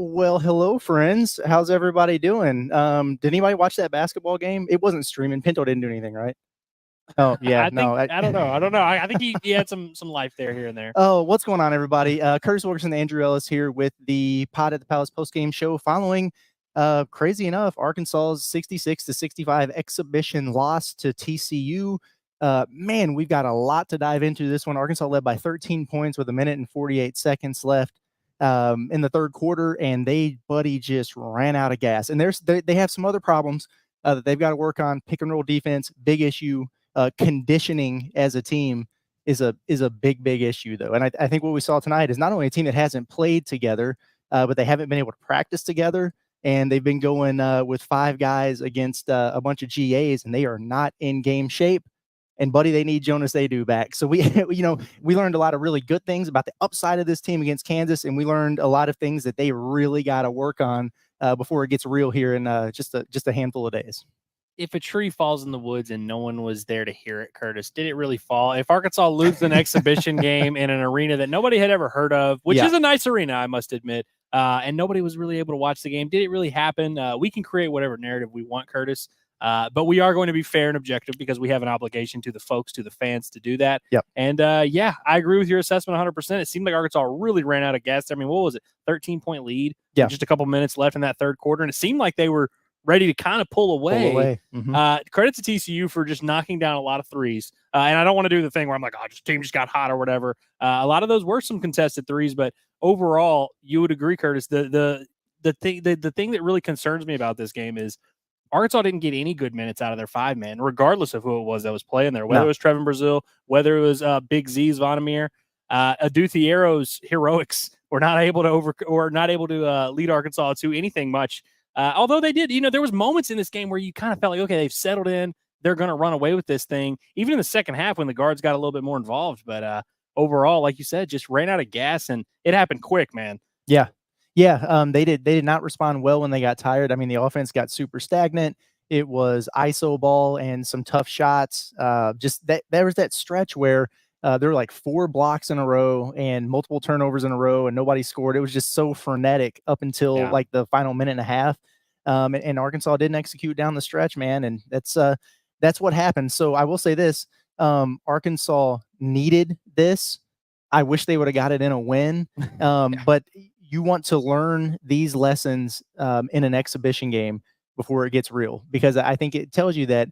Well, hello, friends. How's everybody doing? Did anybody watch that basketball game? It wasn't streaming. Pinto didn't do anything, right? Oh, yeah, I think no. I don't know. I don't know. I think he had some life there here and there. Oh, what's going on, everybody? Curtis Wilkerson and Andrew Ellis here with the Pod at the Palace post-game show following, crazy enough, Arkansas's 66-65 exhibition loss to TCU. Man, we've got a lot to dive into this one. Arkansas led by 13 points with 1:48 left in the third quarter, and buddy just ran out of gas. And they have some other problems that they've got to work on. Pick and roll defense, big issue. Conditioning as a team is a big issue, though. And I think what we saw tonight is not only a team that hasn't played together, but they haven't been able to practice together. And they've been going with 5 guys against a bunch of GAs, and they are not in game shape. And buddy, they need Jonas Adu back. So we learned a lot of really good things about the upside of this team against Kansas, and we learned a lot of things that they really got to work on before it gets real here in just a handful of days. If a tree falls in the woods and no one was there to hear it, Curtis, did it really fall? If Arkansas loses an exhibition game in an arena that nobody had ever heard of, which is a nice arena, I must admit, and nobody was really able to watch the game, did it really happen? We can create whatever narrative we want, Curtis, but we are going to be fair and objective because we have an obligation to the folks, to the fans, to do that. Yep. And, I agree with your assessment 100%. It seemed like Arkansas really ran out of gas. I mean, what was it, 13-point lead? Yeah. Just a couple minutes left in that third quarter, and it seemed like they were ready to kind of pull away. Mm-hmm. Credit to TCU for just knocking down a lot of threes. And I don't want to do the thing where I'm like, oh, team just got hot or whatever. A lot of those were some contested threes, but overall, you would agree, Curtis, the thing that really concerns me about this game is Arkansas didn't get any good minutes out of their 5-man, regardless of who it was that was playing there, whether it was Trevin Brazile, whether it was Big Z's Vonamir. Aduthiero's heroics were not able to lead Arkansas to anything much. Although they did, there was moments in this game where you kind of felt like, okay, they've settled in. They're going to run away with this thing, even in the second half when the guards got a little bit more involved. But overall, like you said, just ran out of gas, and it happened quick, man. Yeah. They did not respond well when they got tired. I mean, the offense got super stagnant. It was ISO ball and some tough shots. There was that stretch where there were like 4 blocks in a row and multiple turnovers in a row, and nobody scored. It was just so frenetic up until like the final minute and a half. And Arkansas didn't execute down the stretch, man. And that's what happened. So I will say this, Arkansas needed this. I wish they would have got it in a win. But you want to learn these lessons in an exhibition game before it gets real, because I think it tells you that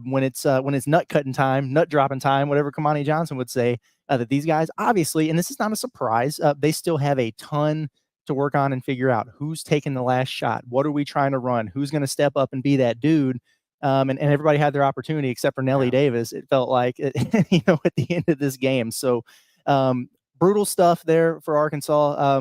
when it's nut cutting time, nut dropping time, whatever Kamani Johnson would say, that these guys obviously, and this is not a surprise, they still have a ton to work on and figure out who's taking the last shot. What are we trying to run? Who's going to step up and be that dude? And everybody had their opportunity except for Nelly Davis. It felt like, at the end of this game. So brutal stuff there for Arkansas.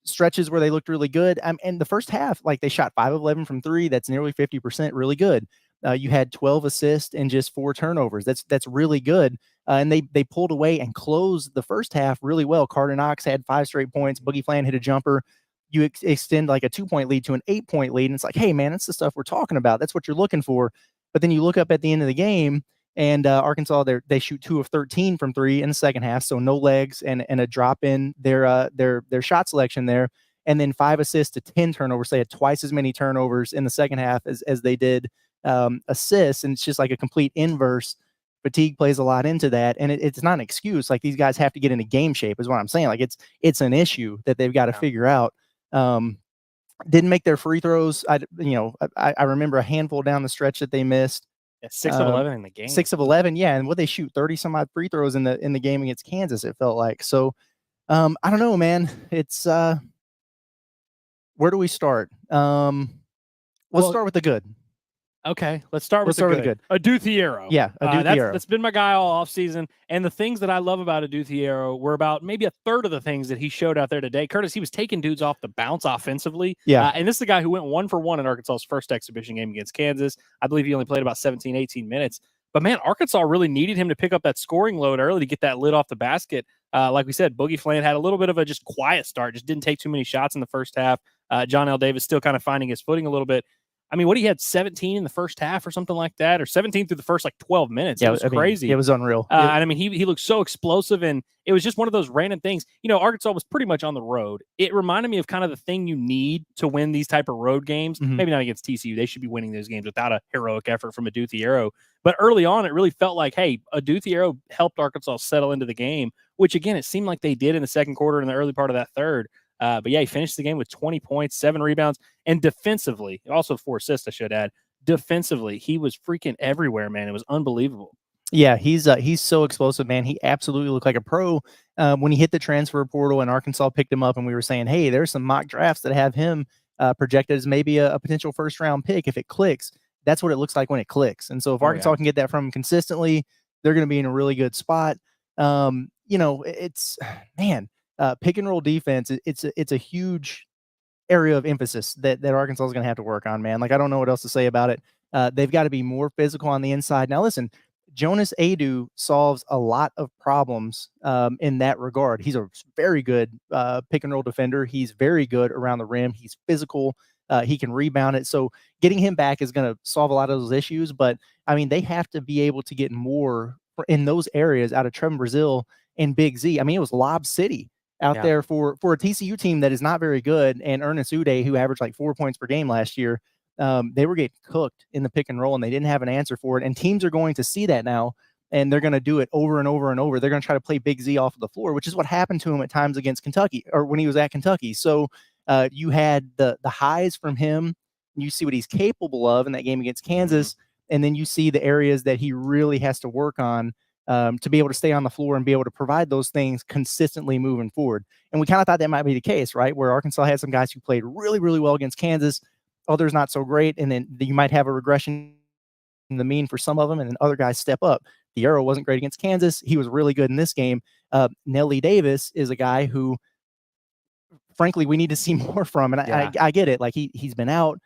Stretches where they looked really good. And the first half, like they shot 5 of 11 from 3. That's nearly 50%, really good. You had 12 assists and just 4 turnovers. That's really good. And they pulled away and closed the first half really well. Carter Knox had 5 straight points. Boogie Flan hit a jumper. You extend like a 2-point lead to an 8-point lead. And it's like, hey, man, that's the stuff we're talking about. That's what you're looking for. But then you look up at the end of the game, and Arkansas, they shoot 2 of 13 from 3 in the second half, so no legs and a drop in their shot selection there, and then 5 assists to 10 turnovers. They had twice as many turnovers in the second half as they did assists, and it's just like a complete inverse. Fatigue plays a lot into that, and it's not an excuse. Like, these guys have to get into game shape, is what I'm saying. Like, it's an issue that they've got to figure out. Didn't make their free throws. I remember a handful down the stretch that they missed. 6 of 11 in the game. 6 of 11, yeah. And what they shoot 30 some odd free throws in the game against Kansas, it felt like. So I don't know, man. It's where do we start? Let's start with the good. Okay, let's start with the good. Aduthiero. Yeah, Aduthiero. That's been my guy all offseason. And the things that I love about Aduthiero were about maybe a third of the things that he showed out there today. Curtis, he was taking dudes off the bounce offensively. Yeah. And this is the guy who went 1 for 1 in Arkansas's first exhibition game against Kansas. I believe he only played about 17, 18 minutes. But, man, Arkansas really needed him to pick up that scoring load early to get that lid off the basket. Like we said, Boogie Flan had a little bit of a just quiet start, just didn't take too many shots in the first half. John L. Davis still kind of finding his footing a little bit. I mean, what he had 17 in the first half or something like that, or 17 through the first like 12 minutes. Yeah, It was crazy. It was unreal. And I mean, he looked so explosive, and it was just one of those random things. Arkansas was pretty much on the road. It reminded me of kind of the thing you need to win these type of road games. Maybe not against TCU. They should be winning those games without a heroic effort from Aduthiero. But early on, it really felt like, hey, Aduthiero helped Arkansas settle into the game, which, again, it seemed like they did in the second quarter and the early part of that third. But, yeah, he finished the game with 20 points, 7 rebounds, and defensively, also 4 assists, I should add. Defensively, he was freaking everywhere, man. It was unbelievable. Yeah, he's so explosive, man. He absolutely looked like a pro when he hit the transfer portal, and Arkansas picked him up, and we were saying, hey, there's some mock drafts that have him projected as maybe a potential first-round pick if it clicks. That's what it looks like when it clicks. And so if Arkansas can get that from him consistently, they're going to be in a really good spot. It's man, pick and roll defense. It's a huge area of emphasis that Arkansas is going to have to work on, man. Like, I don't know what else to say about it. They've got to be more physical on the inside. Now, listen, Jonas Adu solves a lot of problems in that regard. He's a very good pick and roll defender. He's very good around the rim. He's physical. He can rebound it. So getting him back is going to solve a lot of those issues. But, I mean, they have to be able to get more in those areas out of Trevin Brazile and Big Z. I mean, it was Lob City out there for a TCU team that is not very good, and Ernest Uday, who averaged like 4 points per game last year. They were getting cooked in the pick and roll, and they didn't have an answer for it. And teams are going to see that now, and they're going to do it over and over and over. They're going to try to play Big Z off of the floor, which is what happened to him at times against Kentucky, or when he was at Kentucky. So you had the highs from him. You see what he's capable of in that game against Kansas, and then you see the areas that he really has to work on to be able to stay on the floor and be able to provide those things consistently moving forward. And we kind of thought that might be the case, right? Where Arkansas had some guys who played really, really well against Kansas, others not so great, and then you might have a regression in the mean for some of them, and then other guys step up. The Arrow wasn't great against Kansas. He was really good in this game. Nelly Davis is a guy who, frankly, we need to see more from. And I get it. Like, he's been out.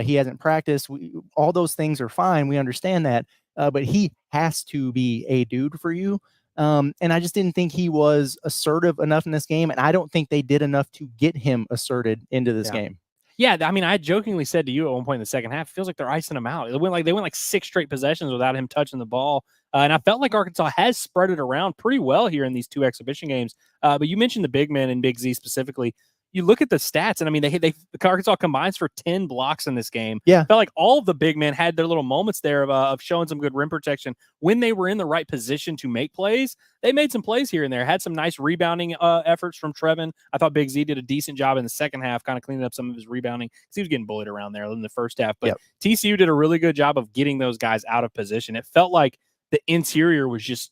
He hasn't practiced. All those things are fine. We understand that. But he has to be a dude for you. And I just didn't think he was assertive enough in this game. And I don't think they did enough to get him asserted into this game. Yeah, I mean, I jokingly said to you at one point in the second half, it feels like they're icing him out. They went like 6 straight possessions without him touching the ball. And I felt like Arkansas has spread it around pretty well here in these 2 exhibition games. But you mentioned the big men and Big Z specifically. You look at the stats, and I mean, the Arkansas combines for 10 blocks in this game. Yeah, felt like all of the big men had their little moments there of showing some good rim protection when they were in the right position to make plays. They made some plays here and there. Had some nice rebounding efforts from Trevin. I thought Big Z did a decent job in the second half, kind of cleaning up some of his rebounding because he was getting bullied around there in the first half. But TCU did a really good job of getting those guys out of position. It felt like the interior was just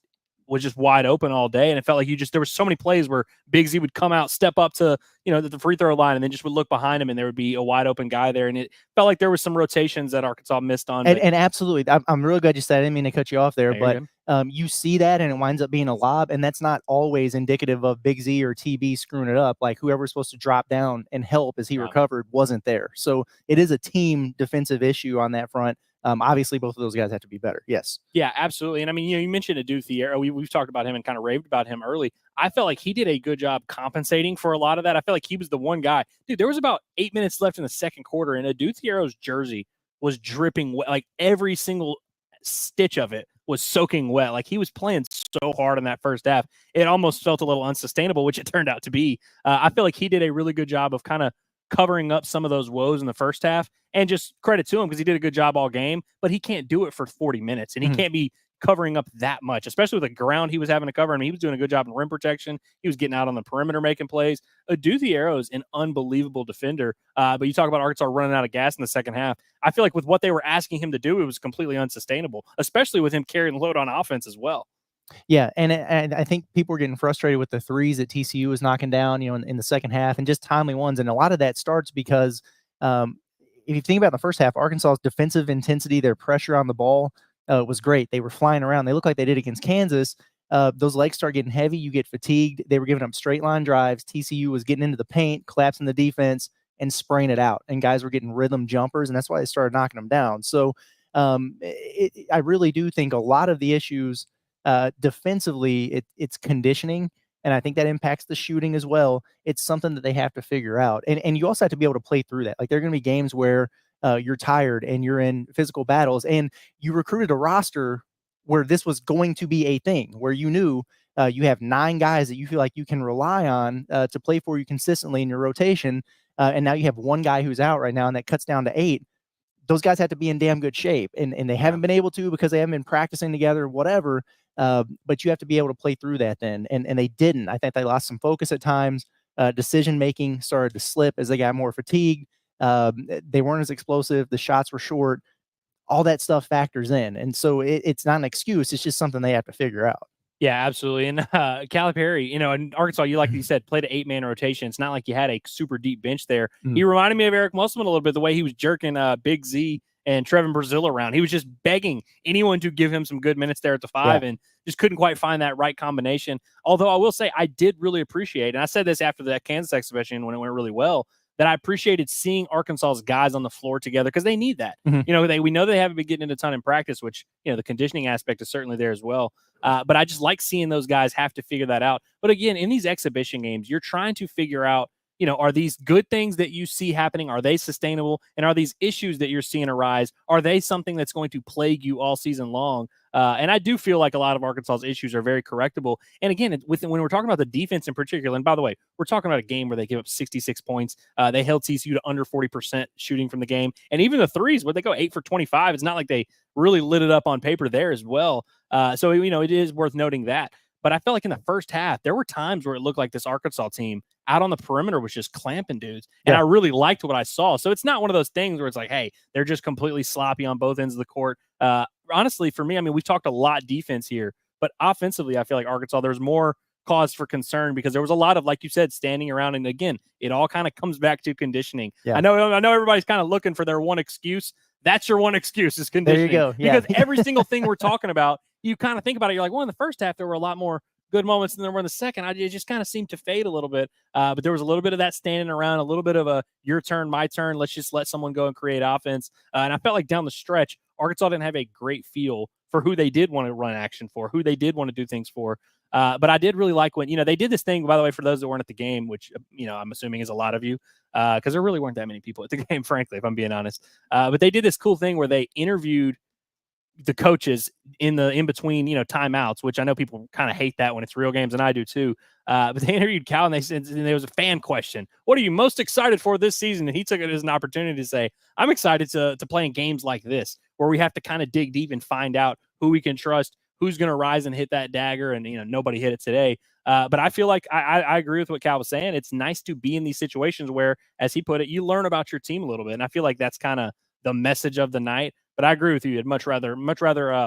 wide open all day, and it felt like there were so many plays where Big Z would come out, step up to the free throw line, and then just would look behind him, and there would be a wide open guy there, and it felt like there was some rotations that Arkansas missed on. And absolutely, I'm really glad you said. I didn't mean to cut you off there, but you see that, and it winds up being a lob, and that's not always indicative of Big Z or TB screwing it up. Like, whoever was supposed to drop down and help as he recovered wasn't there. So it is a team defensive issue on that front. Obviously, both of those guys have to be better. Yes. Yeah, absolutely. And I mean, you mentioned Aduthiero. We've talked about him and kind of raved about him early. I felt like he did a good job compensating for a lot of that. I felt like he was the one guy. Dude, there was about 8 minutes left in the second quarter, and Aduthiero's jersey was dripping wet. Like, every single stitch of it was soaking wet. Like, he was playing so hard in that first half. It almost felt a little unsustainable, which it turned out to be. I feel like he did a really good job of kind of covering up some of those woes in the first half, and just credit to him because he did a good job all game, but he can't do it for 40 minutes, and he can't be covering up that much, especially with the ground he was having to cover. I mean, he was doing a good job in rim protection. He was getting out on the perimeter making plays. Aduthiero is an unbelievable defender, but you talk about Arkansas running out of gas in the second half. I feel like with what they were asking him to do, it was completely unsustainable, especially with him carrying the load on offense as well. Yeah, and I think people were getting frustrated with the threes that TCU was knocking down, in the second half, and just timely ones. And a lot of that starts because if you think about the first half, Arkansas's defensive intensity, their pressure on the ball was great. They were flying around. They looked like they did against Kansas. Those legs start getting heavy. You get fatigued. They were giving up straight line drives. TCU was getting into the paint, collapsing the defense, and spraying it out. And guys were getting rhythm jumpers, and that's why they started knocking them down. So I really do think a lot of the issues defensively, it's conditioning, and I think that impacts the shooting as well. It's something that they have to figure out, and you also have to be able to play through that. Like, there are going to be games where you're tired and you're in physical battles, and you recruited a roster where this was going to be a thing, where you knew you have 9 guys that you feel like you can rely on to play for you consistently in your rotation, and now you have 1 guy who's out right now, and that cuts down to 8. Those guys have to be in damn good shape, and they haven't been able to because they haven't been practicing together, whatever. But you have to be able to play through that then, and they didn't. I think they lost some focus at times. Decision making started to slip as they got more fatigued. They weren't as explosive. The shots were short. All that stuff factors in, and so it's not an excuse. It's just something they have to figure out. Yeah, absolutely. And Calipari, in Arkansas, like you said, played an 8-man rotation. It's not like you had a super deep bench there. He reminded me of Eric Musselman a little bit, the way he was jerking Big Z and Trevin Brazil around. He was just begging anyone to give him some good minutes there at the 5, and just couldn't quite find that right combination. Although I will say I did really appreciate, and I said this after that Kansas exhibition when it went really well, that I appreciated seeing Arkansas's guys on the floor together, because they need that. We know they haven't been getting into a ton in practice, which, the conditioning aspect is certainly there as well. But I just like seeing those guys have to figure that out. But again, in these exhibition games, you're trying to figure out, are these good things that you see happening? Are they sustainable? And are these issues that you're seeing arise, are they something that's going to plague you all season long? And I do feel like a lot of Arkansas's issues are very correctable. And again, when we're talking about the defense in particular, and by the way, we're talking about a game where they give up 66 points. They held TCU to under 40% shooting from the game. And even the threes, where they go 8 for 25, it's not like they really lit it up on paper there as well. So it is worth noting that. But I felt like in the first half, there were times where it looked like this Arkansas team out on the perimeter was just clamping dudes. And I really liked what I saw. So it's not one of those things where it's like, hey, they're just completely sloppy on both ends of the court. Honestly, for me, we've talked a lot defense here, but offensively, I feel like Arkansas, there's more cause for concern, because there was a lot of, like you said, standing around. And again, it all kind of comes back to conditioning. I know everybody's kind of looking for their one excuse. That's your one excuse, is conditioning. There you go. Yeah. Because every single thing we're talking about, you kind of think about it, you're like, well, in the first half, there were a lot more good moments than there were in the second. It just kind of seemed to fade a little bit. But there was a little bit of that standing around, a little bit of a your turn, my turn. Let's just let someone go and create offense. And I felt like down the stretch, Arkansas didn't have a great feel for who they did want to run action for, who they did want to do things for. But I did really like when, they did this thing, by the way, for those that weren't at the game, which, I'm assuming is a lot of you, because there really weren't that many people at the game, frankly, if I'm being honest. But they did this cool thing where they interviewed the coaches in between, timeouts, which I know people kind of hate that when it's real games, and I do too. But they interviewed Cal, and they said, and there was a fan question: what are you most excited for this season? And he took it as an opportunity to say, I'm excited to play in games like this, where we have to kind of dig deep and find out who we can trust, who's going to rise and hit that dagger. And, nobody hit it today. But I feel like I agree with what Cal was saying. It's nice to be in these situations where, as he put it, you learn about your team a little bit. And I feel like that's kind of the message of the night. But I agree with you. I'd much rather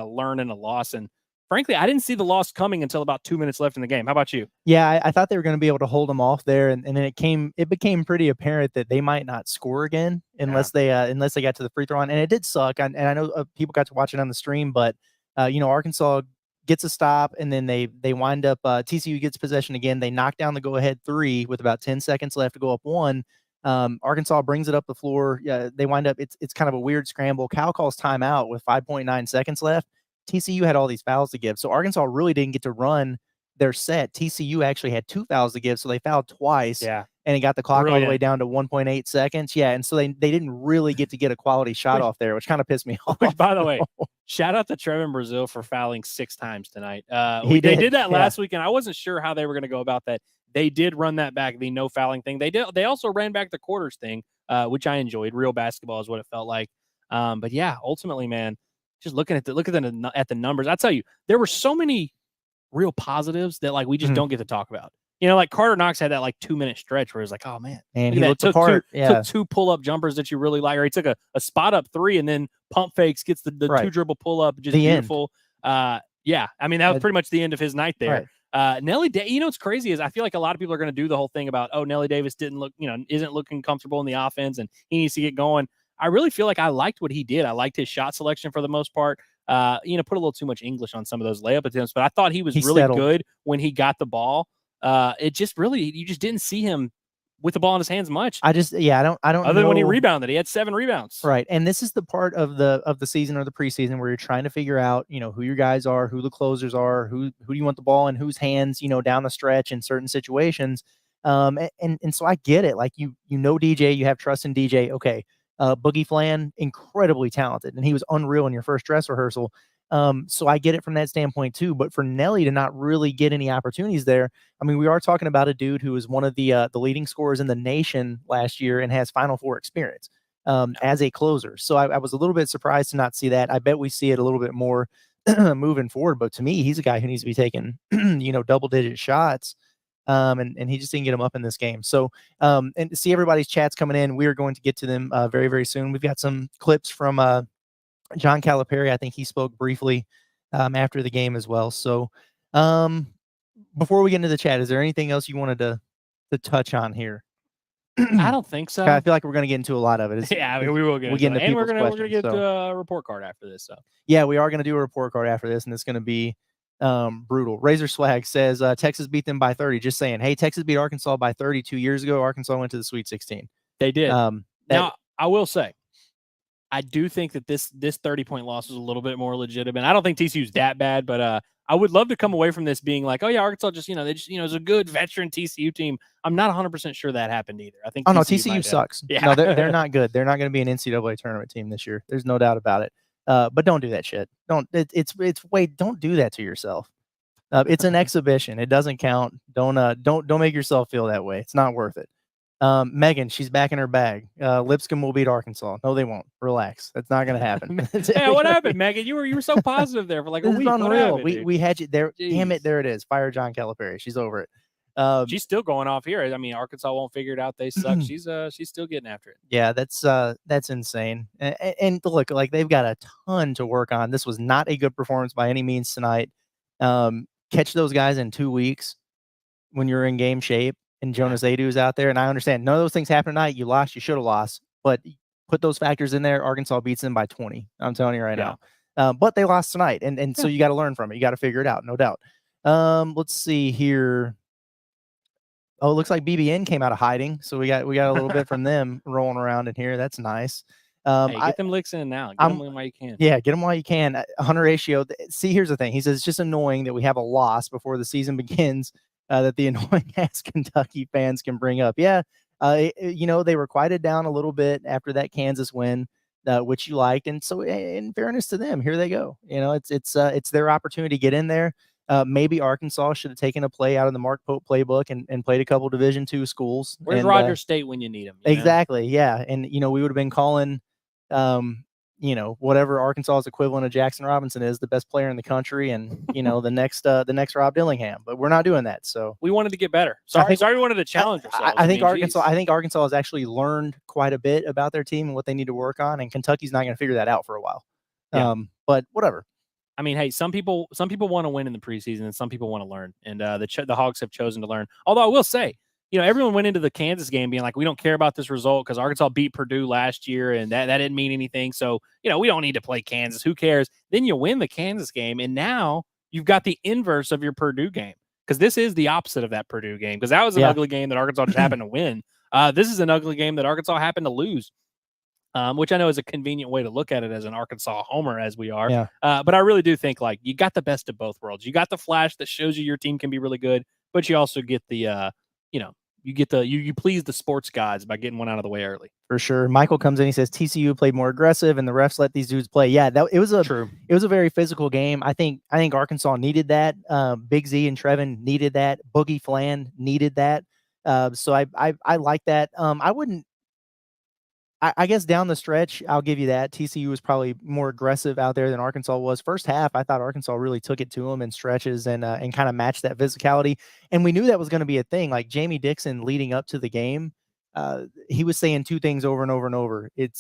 learn in a loss. And frankly, I didn't see the loss coming until about 2 minutes left in the game. How about you? Yeah, I thought they were going to be able to hold them off there, and then it became pretty apparent that they might not score again unless they got to the free throw line. And it did suck. And I know people got to watch it on the stream, but Arkansas gets a stop, and then they wind up TCU gets possession again. They knock down the go ahead 3 with about 10 seconds left to go up 1. Arkansas brings it up the floor. They wind up, it's kind of a weird scramble. Cal calls timeout with 5.9 seconds left. TCU had all these fouls to give. So Arkansas really didn't get to run their set. TCU actually had 2 fouls to give. So they fouled twice. Yeah. And it got the clock all the way down to 1.8 seconds. Yeah. And so they didn't really get to get a quality shot off there, which kind of pissed me off. Which, by the way, shout out to Trevin Brazil for fouling 6 times tonight. They did that last weekend. I wasn't sure how they were going to go about that. They did run that back, the no fouling thing. They also ran back the quarters thing, which I enjoyed. Real basketball is what it felt like. But yeah, ultimately, man, just looking at the numbers, I tell you, there were so many real positives that we just don't get to talk about. Like Carter Knox had that 2-minute stretch where it was like, oh man, and he looked apart. Took 2 pull-up jumpers that you really like, or he took a spot up 3 and then pump fakes, gets the 2 dribble pull-up, just beautiful. Yeah, that was pretty much the end of his night there. Right. Nelly, what's crazy is I feel like a lot of people are going to do the whole thing about, Nelly Davis isn't looking comfortable in the offense and he needs to get going. I really feel like I liked what he did. I liked his shot selection for the most part. Put a little too much English on some of those layup attempts, but I thought he was really good when he got the ball. You just didn't see him with the ball in his hands much. I don't other than when he rebounded. He had 7 rebounds. Right. And this is the part of the season or the preseason where you're trying to figure out, who your guys are, who the closers are, who do you want the ball in whose hands, down the stretch in certain situations. And so I get it. DJ, you have trust in DJ. Okay. Boogie Flan, incredibly talented, and he was unreal in your first dress rehearsal. So I get it from that standpoint too. But for Nelly to not really get any opportunities there, I mean, we are talking about a dude who was one of the leading scorers in the nation last year and has Final Four experience as a closer. So I was a little bit surprised to not see that. I bet we see it a little bit more moving forward. But to me, he's a guy who needs to be taking, double-digit shots. And he just didn't get them up in this game. So, and see everybody's chats coming in. We are going to get to them very, very soon. We've got some clips from John Calipari. I think he spoke briefly after the game as well. So, before we get into the chat, is there anything else you wanted to touch on here? I don't think so. I feel like we're going to get into a lot of it. Yeah, we will get into it. And we're gonna get to a report card after this. So yeah, we are going to do a report card after this, and it's going to be brutal. Razor Swag says Texas beat them by 30. Just saying, hey, Texas beat Arkansas by 30 2 years ago. Arkansas went to the Sweet 16. They did. Now I will say, I do think that this 30-point loss was a little bit more legitimate. I don't think TCU's that bad, but I would love to come away from this being like, oh yeah, Arkansas just is a good veteran TCU team. I'm not 100% sure that happened either. I think TCU sucks. Yeah. No, they're not good. They're not going to be an NCAA tournament team this year. There's no doubt about it. But don't do that shit. Don't do that to yourself. It's an exhibition. It doesn't count. Don't make yourself feel that way. It's not worth it. Megan, she's back in her bag. Lipscomb will beat Arkansas. No, they won't. Relax. That's not going to happen. Yeah, what happened, Megan? You were so positive there for like a week. Unreal. We had you there. Jeez. Damn it, there it is. Fire John Calipari. She's over it. She's still going off here. I mean, Arkansas won't figure it out. They suck. She's still getting after it. Yeah, that's insane. And look, like they've got a ton to work on. This was not a good performance by any means tonight. Catch those guys in 2 weeks when you're in game shape. And Jonas Adu's out there, and I understand none of those things happened tonight. You lost, you should have lost, but put those factors in there. Arkansas beats them by 20. I'm telling you right now. But they lost tonight, and so you got to learn from it. You got to figure it out, no doubt. Let's see here. Oh, it looks like BBN came out of hiding, so we got a little bit from them rolling around in here. That's nice. Get them licks in now. Get them while you can. Yeah, get them while you can. Hunter Ratio. See, here's the thing. He says it's just annoying that we have a loss before the season begins. That the annoying ass Kentucky fans can bring up. Yeah, they were quieted down a little bit after that Kansas win, which you liked, and so in fairness to them, here they go. It's their opportunity to get in there. Maybe Arkansas should have taken a play out of the Mark Pope playbook and played a couple Division II schools. Where's Rogers State when you need them? Exactly, yeah, and we would have been calling. Whatever Arkansas's equivalent of Jackson Robinson is, the best player in the country, and the next Rob Dillingham. But we're not doing that. So we wanted to get better. Sorry, we wanted to challenge ourselves. I think Arkansas has actually learned quite a bit about their team and what they need to work on, and Kentucky's not going to figure that out for a while. Yeah. But whatever. I mean, hey, some people want to win in the preseason, and some people want to learn, and the Hogs have chosen to learn. Although I will say, everyone went into the Kansas game being like, we don't care about this result because Arkansas beat Purdue last year, and that didn't mean anything. So, we don't need to play Kansas. Who cares? Then you win the Kansas game, and now you've got the inverse of your Purdue game, because this is the opposite of that Purdue game, because that was an ugly game that Arkansas just happened to win. This is an ugly game that Arkansas happened to lose, which I know is a convenient way to look at it as an Arkansas homer, as we are. Yeah. But I really do think, like, you got the best of both worlds. You got the flash that shows you your team can be really good, but you also get the, you please the sports gods by getting one out of the way early. For sure. Michael comes in, he says TCU played more aggressive and the refs let these dudes play. Yeah, it was a very physical game. I think Arkansas needed that. Big Z and Trevin needed that. Boogie Flan needed that. So I like that. I guess down the stretch, I'll give you that. TCU was probably more aggressive out there than Arkansas was. First half, I thought Arkansas really took it to them in stretches and kind of matched that physicality. And we knew that was going to be a thing. Like Jamie Dixon leading up to the game, he was saying two things over and over and over. It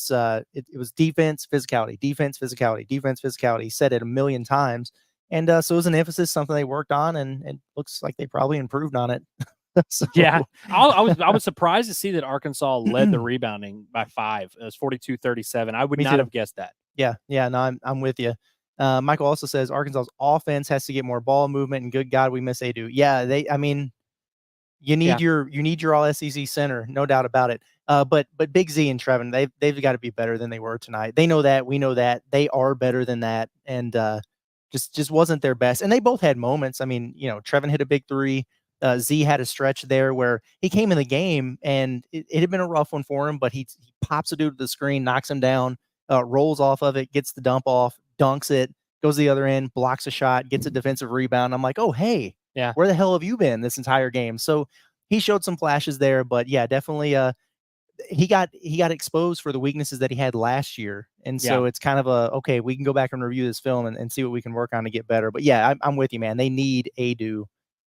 was defense, physicality, defense, physicality, defense, physicality. He said it a million times. And so it was an emphasis, something they worked on, and it looks like they probably improved on it. So. Yeah, I was surprised to see that Arkansas led the rebounding by 5. It was 42-37. I would not have guessed that. Yeah. No, I'm with you. Michael also says Arkansas's offense has to get more ball movement, and good God, we miss Adu. Yeah, you need your all SEC center, no doubt about it. But Big Z and Trevin, they've got to be better than they were tonight. They know that, we know that, they are better than that, and just wasn't their best. And they both had moments. I mean, Trevin hit a big 3. Z had a stretch there where he came in the game and it had been a rough one for him, but he pops a dude to the screen, knocks him down, rolls off of it, gets the dump off, dunks it, goes to the other end, blocks a shot, gets a defensive rebound. I'm like, oh, hey, where the hell have you been this entire game? So he showed some flashes there, but yeah, definitely he got exposed for the weaknesses that he had last year. And so it's kind of okay, we can go back and review this film and see what we can work on to get better. But yeah, I'm with you, man. They need Adu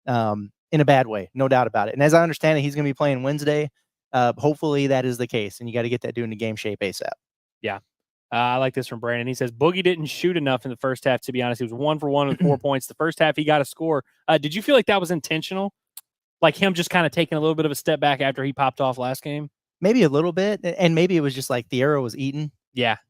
in a bad way, no doubt about it. And as I understand it, he's going to be playing Wednesday. Hopefully that is the case, and you got to get that dude into game shape ASAP. Yeah. I like this from Brandon. He says, Boogie didn't shoot enough in the first half, to be honest. He was 1 for 1 with 4 points. The first half, he got a score. Did you feel like that was intentional? Like him just kind of taking a little bit of a step back after he popped off last game? Maybe a little bit. And maybe it was just like the arrow was eaten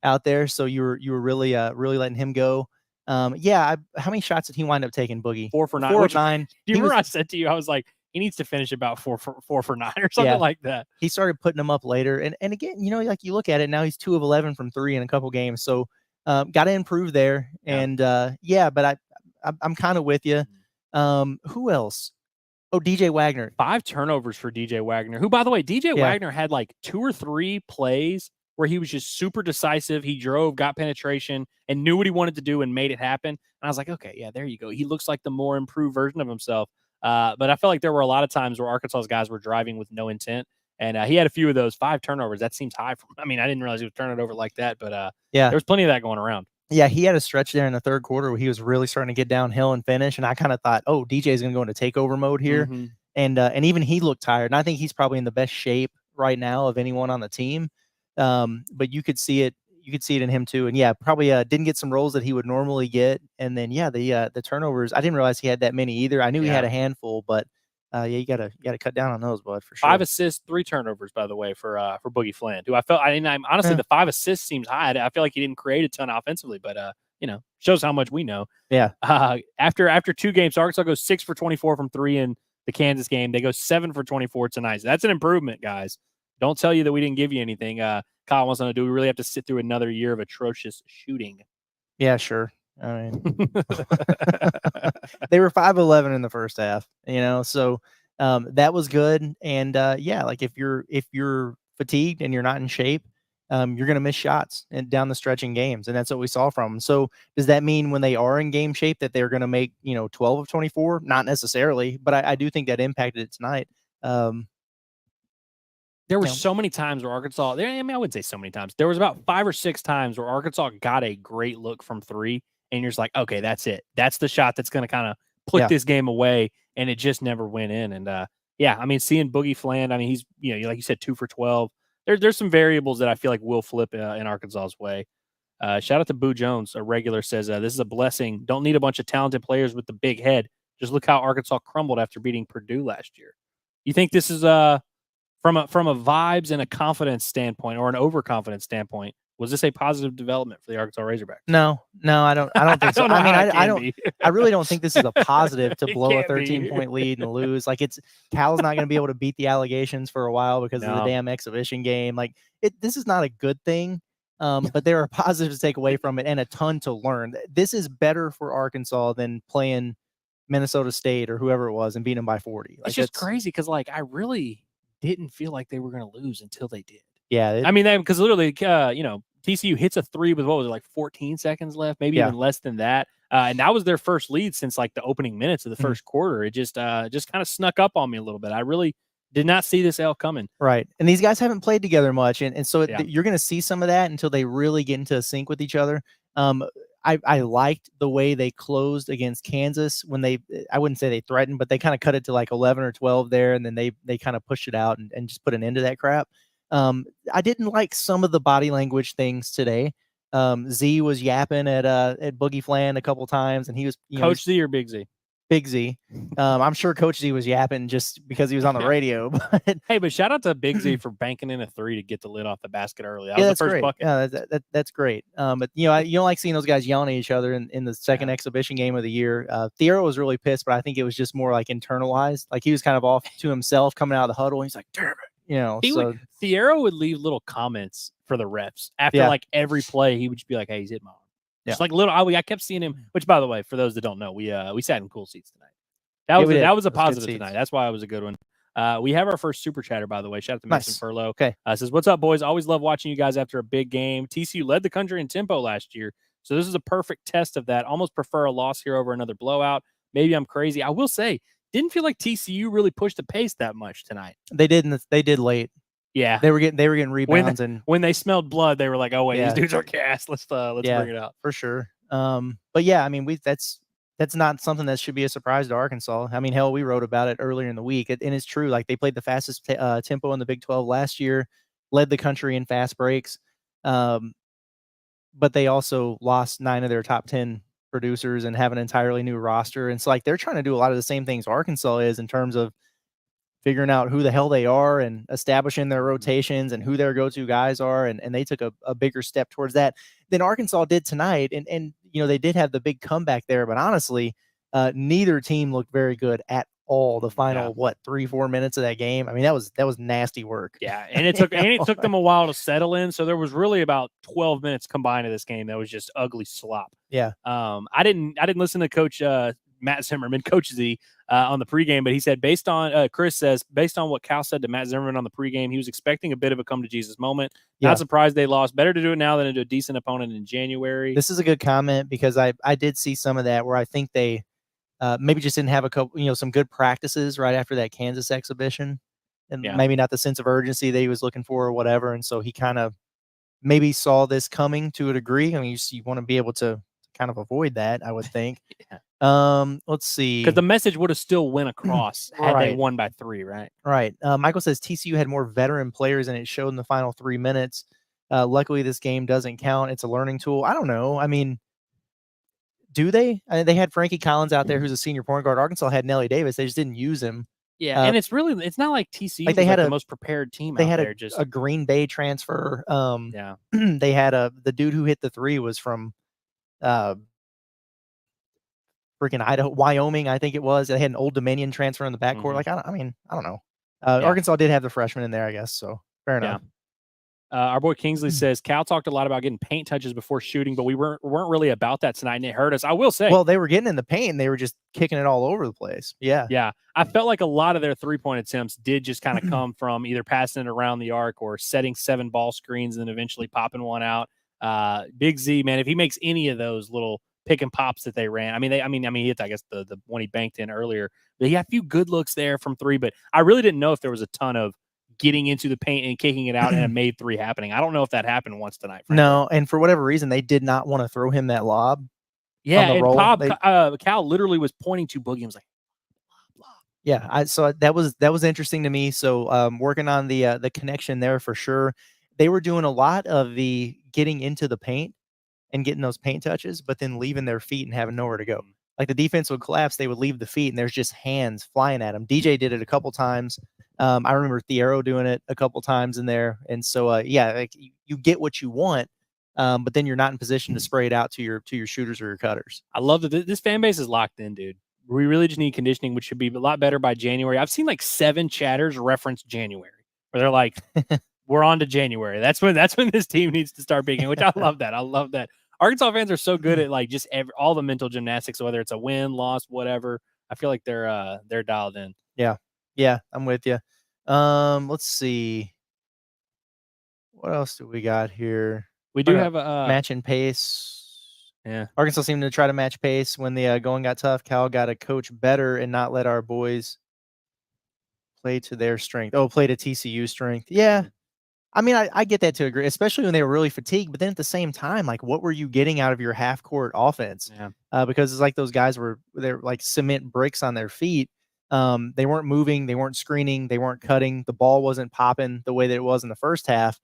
out there. So you were really letting him go. How many shots did he wind up taking, Boogie? 4 for 9. 4 of 9. Do you remember I said to you, I was like, he needs to finish about 4 for 9 or something like that. He started putting them up later. And again, like you look at it now, he's 2 of 11 from 3 in a couple games. So got to improve there. And but I'm kind of with you. Who else? Oh, DJ Wagner. 5 turnovers for DJ Wagner, who, by the way, DJ Wagner had like 2 or 3 plays where he was just super decisive. He drove, got penetration, and knew what he wanted to do and made it happen. And I was like, okay, yeah, there you go. He looks like the more improved version of himself. But I felt like there were a lot of times where Arkansas's guys were driving with no intent. And he had a few of those. 5 turnovers. That seems high. I didn't realize he was turning it over like that. But there was plenty of that going around. Yeah, he had a stretch there in the third quarter where he was really starting to get downhill and finish. And I kind of thought, oh, DJ's going to go into takeover mode here. Mm-hmm. And even he looked tired. And I think he's probably in the best shape right now of anyone on the team. But you could see it. You could see it in him too. And yeah, probably didn't get some rolls that he would normally get. And then the turnovers. I didn't realize he had that many either. I knew he had a handful, but you gotta cut down on those, bud, for sure. 5 assists, 3 turnovers, by the way, for Boogie Fland, who I'm honestly the 5 assists seems high. I feel like he didn't create a ton offensively, but shows how much we know. Yeah. After 2 games, Arkansas goes 6 for 24 from 3 in the Kansas game. They go 7 for 24 tonight. So that's an improvement, guys. Don't tell you that we didn't give you anything. Kyle wants to know, do we really have to sit through another year of atrocious shooting? Yeah, sure. I mean, they were 5-11 in the first half, so that was good. And like if you're fatigued and you're not in shape, you're going to miss shots and down the stretch in games. And that's what we saw from them. So does that mean when they are in game shape that they're going to make, 12 of 24? Not necessarily, but I do think that impacted it tonight. There were so many times where Arkansas, I wouldn't say so many times. There was about 5 or 6 times where Arkansas got a great look from 3. And you're just like, okay, that's it. That's the shot that's going to kind of put this game away. And it just never went in. And seeing Boogie Fland, he's, like you said, 2 for 12. There's some variables that I feel like will flip in Arkansas's way. Shout out to Boo Jones. A regular says, this is a blessing. Don't need a bunch of talented players with the big head. Just look how Arkansas crumbled after beating Purdue last year. You think this is from a vibes and a confidence standpoint or an overconfidence standpoint, was this a positive development for the Arkansas Razorbacks? No, I don't think so. I really don't think this is a positive to blow a 13-point lead and lose. Like Cal's not going to be able to beat the allegations for a while because of the damn exhibition game. Like this is not a good thing. But there are positives to take away from it and a ton to learn. This is better for Arkansas than playing Minnesota State or whoever it was and beating them by 40. It's just crazy because I really didn't feel like they were going to lose until they did. Yeah. Because literally, TCU hits a 3 with 14 seconds left, maybe even less than that. And that was their first lead since the opening minutes of the first quarter. It just kind of snuck up on me a little bit. I really did not see this L coming. Right. And these guys haven't played together much. And so you're going to see some of that until they really get into sync with each other. I liked the way they closed against Kansas when I wouldn't say they threatened, but they kind of cut it to 11 or 12 there. And then they kind of pushed it out and just put an end to that crap. I didn't like some of the body language things today. Z was yapping at Boogie Fland a couple times, and he was Coach Z or Big Z? Big Z. I'm sure Coach Z was yapping just because he was on the radio. But hey, but shout out to Big Z for banking in a 3 to get the lid off the basket early. That was the first great. bucket. Yeah, that's great. But you don't like seeing those guys yelling at each other in the second exhibition game of the year. Thiero was really pissed, but I think it was just more internalized. He was kind of off to himself coming out of the huddle. He's like, damn it. Thiero would leave little comments for the refs after every play. He would just be like, "Hey, he's hit my arm." Just little. I kept seeing him. Which, by the way, for those that don't know, we sat in cool seats tonight. That was we did. that was a Those good positive seats. tonight. That's why it was a good one. We have our first super chatter, by the way. Shout out to Mason Nice. Furlow. Okay. Says, "What's up, boys? Always love watching you guys after a big game. TCU led the country in tempo last year, so this is a perfect test of that. Almost prefer a loss here over another blowout. Maybe I'm crazy. I will say, didn't feel like TCU really pushed the pace that much tonight. They did. They did late. Yeah, They were getting rebounds and when they smelled blood, they were like, "Oh wait, Yeah. these dudes are gas. Let's bring it out." for sure. But yeah, I mean, that's not something that should be a surprise to Arkansas. I mean, hell, we wrote about it earlier in the week, and it's true. Like they played the fastest tempo in the Big 12 last year, led the country in fast breaks, but they also lost 9 of their top 10 producers and have an entirely new roster. And so, like, they're trying to do a lot of the same things Arkansas is in terms of figuring out who the hell they are and establishing their rotations and who their go-to guys are. And they took a bigger step towards that than Arkansas did tonight. And they did have the big comeback there, but honestly, neither team looked very good at all. The final, 3-4 minutes of that game. I mean, that was nasty work. Yeah. And it took them a while to settle in. So there was really about 12 minutes combined of this game that was just ugly slop. Yeah. I didn't listen to Coach Matt Zimmerman, Coach Z, on the pregame, but he said Chris says, based on what Cal said to Matt Zimmerman on the pregame, he was expecting a bit of a come to Jesus moment. Not surprised they lost. Better to do it now than to do a decent opponent in January. This is a good comment because I did see some of that where I think they maybe just didn't have a couple, some good practices right after that Kansas exhibition, and maybe not the sense of urgency that he was looking for or whatever. And so he kind of maybe saw this coming to a degree. I mean, you want to be able to kind of avoid that, I would think. Let's see. Because the message would have still went across had they Right. won by 3, right? Right. Michael says TCU had more veteran players and it showed in the final 3 minutes. Luckily, this game doesn't count. It's a learning tool. I don't know. I mean, do they? They had Frankie Collins out there, who's a senior point guard. Arkansas had Nelly Davis. They just didn't use him. Yeah, and it's not like TCU they had the most prepared team They out had there. Just a Green Bay transfer. yeah. They had the dude who hit the 3 was from freaking Idaho, Wyoming, I think it was. They had an Old Dominion transfer in the backcourt. Like, I don't know. Arkansas did have the freshman in there, I guess. So fair enough. Our boy Kingsley says Cal talked a lot about getting paint touches before shooting, but we weren't really about that tonight, and it hurt us. I will say. Well, they were getting in the paint, and they were just kicking it all over the place. Yeah. Yeah. I felt like a lot of their 3-point attempts did just kind of come from either passing it around the arc or setting 7 ball screens and then eventually popping one out. Big Z, man, if he makes any of those little pick and pops that they ran, I mean, he hit, I guess, the one he banked in earlier. But he had a few good looks there from 3, but I really didn't know if there was a ton of getting into the paint and kicking it out and a made 3 happening. I don't know if that happened once tonight. Frankly. No, and for whatever reason, they did not want to throw him that lob. Yeah, and Cal literally was pointing to Boogie and was like, blah, blah. Yeah, so that was interesting to me. So working on the connection there for sure. They were doing a lot of the getting into the paint and getting those paint touches, but then leaving their feet and having nowhere to go. Like the defense would collapse, they would leave the feet, and there's just hands flying at them. DJ did it a couple times. I remember Thiero doing it a couple times in there. And so, like you get what you want, but then you're not in position to spray it out to your shooters or your cutters. I love that this fan base is locked in, dude. We really just need conditioning, which should be a lot better by January. I've seen like 7 chatters reference January, where they're like, "We're on to January." That's when this team needs to start peaking. Which I love that. I love that. Arkansas fans are so good at like just all the mental gymnastics, whether it's a win, loss, whatever. I feel like they're dialed in. Yeah, I'm with you. Let's see. What else do we got here? We do have a matching pace. Yeah. Arkansas seemed to try to match pace when the going got tough. Cal got to coach better and not let our boys play to their strength. Play to TCU strength. Yeah. I mean, I get that to a degree, especially when they were really fatigued. But then at the same time, like, what were you getting out of your half court offense? Yeah. Because it's like those guys they're like cement bricks on their feet. They weren't moving, they weren't screening, they weren't cutting. The ball wasn't popping the way that it was in the first half.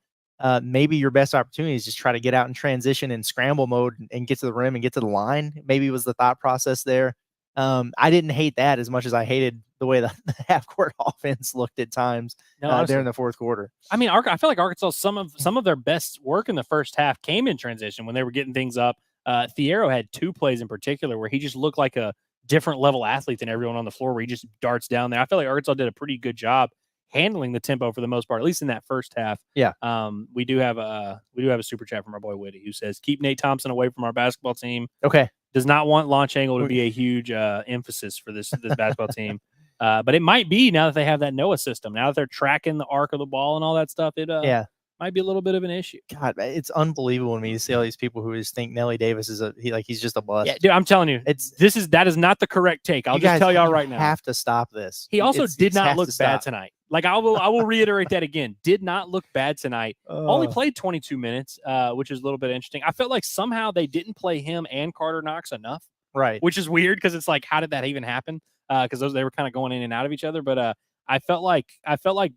Maybe your best opportunity is just try to get out in transition and scramble mode and get to the rim and get to the line. Maybe was the thought process there. I didn't hate that as much as I hated the way the half court offense looked at times there in the fourth quarter. I mean, I feel like Arkansas, some of their best work in the first half came in transition when they were getting things up. Thiero had 2 plays in particular where he just looked like a different level athlete than everyone on the floor, where he just darts down there. I feel like Arkansas did a pretty good job handling the tempo for the most part, at least in that first half. Yeah. We do have a super chat from our boy Whitty, who says, "Keep Nate Thompson away from our basketball team." Okay. Does not want launch angle to be a huge emphasis for this basketball team. But it might be now that they have that NOAA system. Now that they're tracking the arc of the ball and all that stuff, it might be a little bit of an issue. God, it's unbelievable to me to see all these people who just think Nelly Davis is he's just a bust. Yeah, dude, I'm telling you, that is not the correct take. I'll just tell y'all right now. You have to stop this. He also did not look bad tonight. Like I will reiterate that again. Did not look bad tonight. Only played 22 minutes, which is a little bit interesting. I felt like somehow they didn't play him and Carter Knox enough. Right. Which is weird because it's like, how did that even happen? Because they were kind of going in and out of each other. But I felt like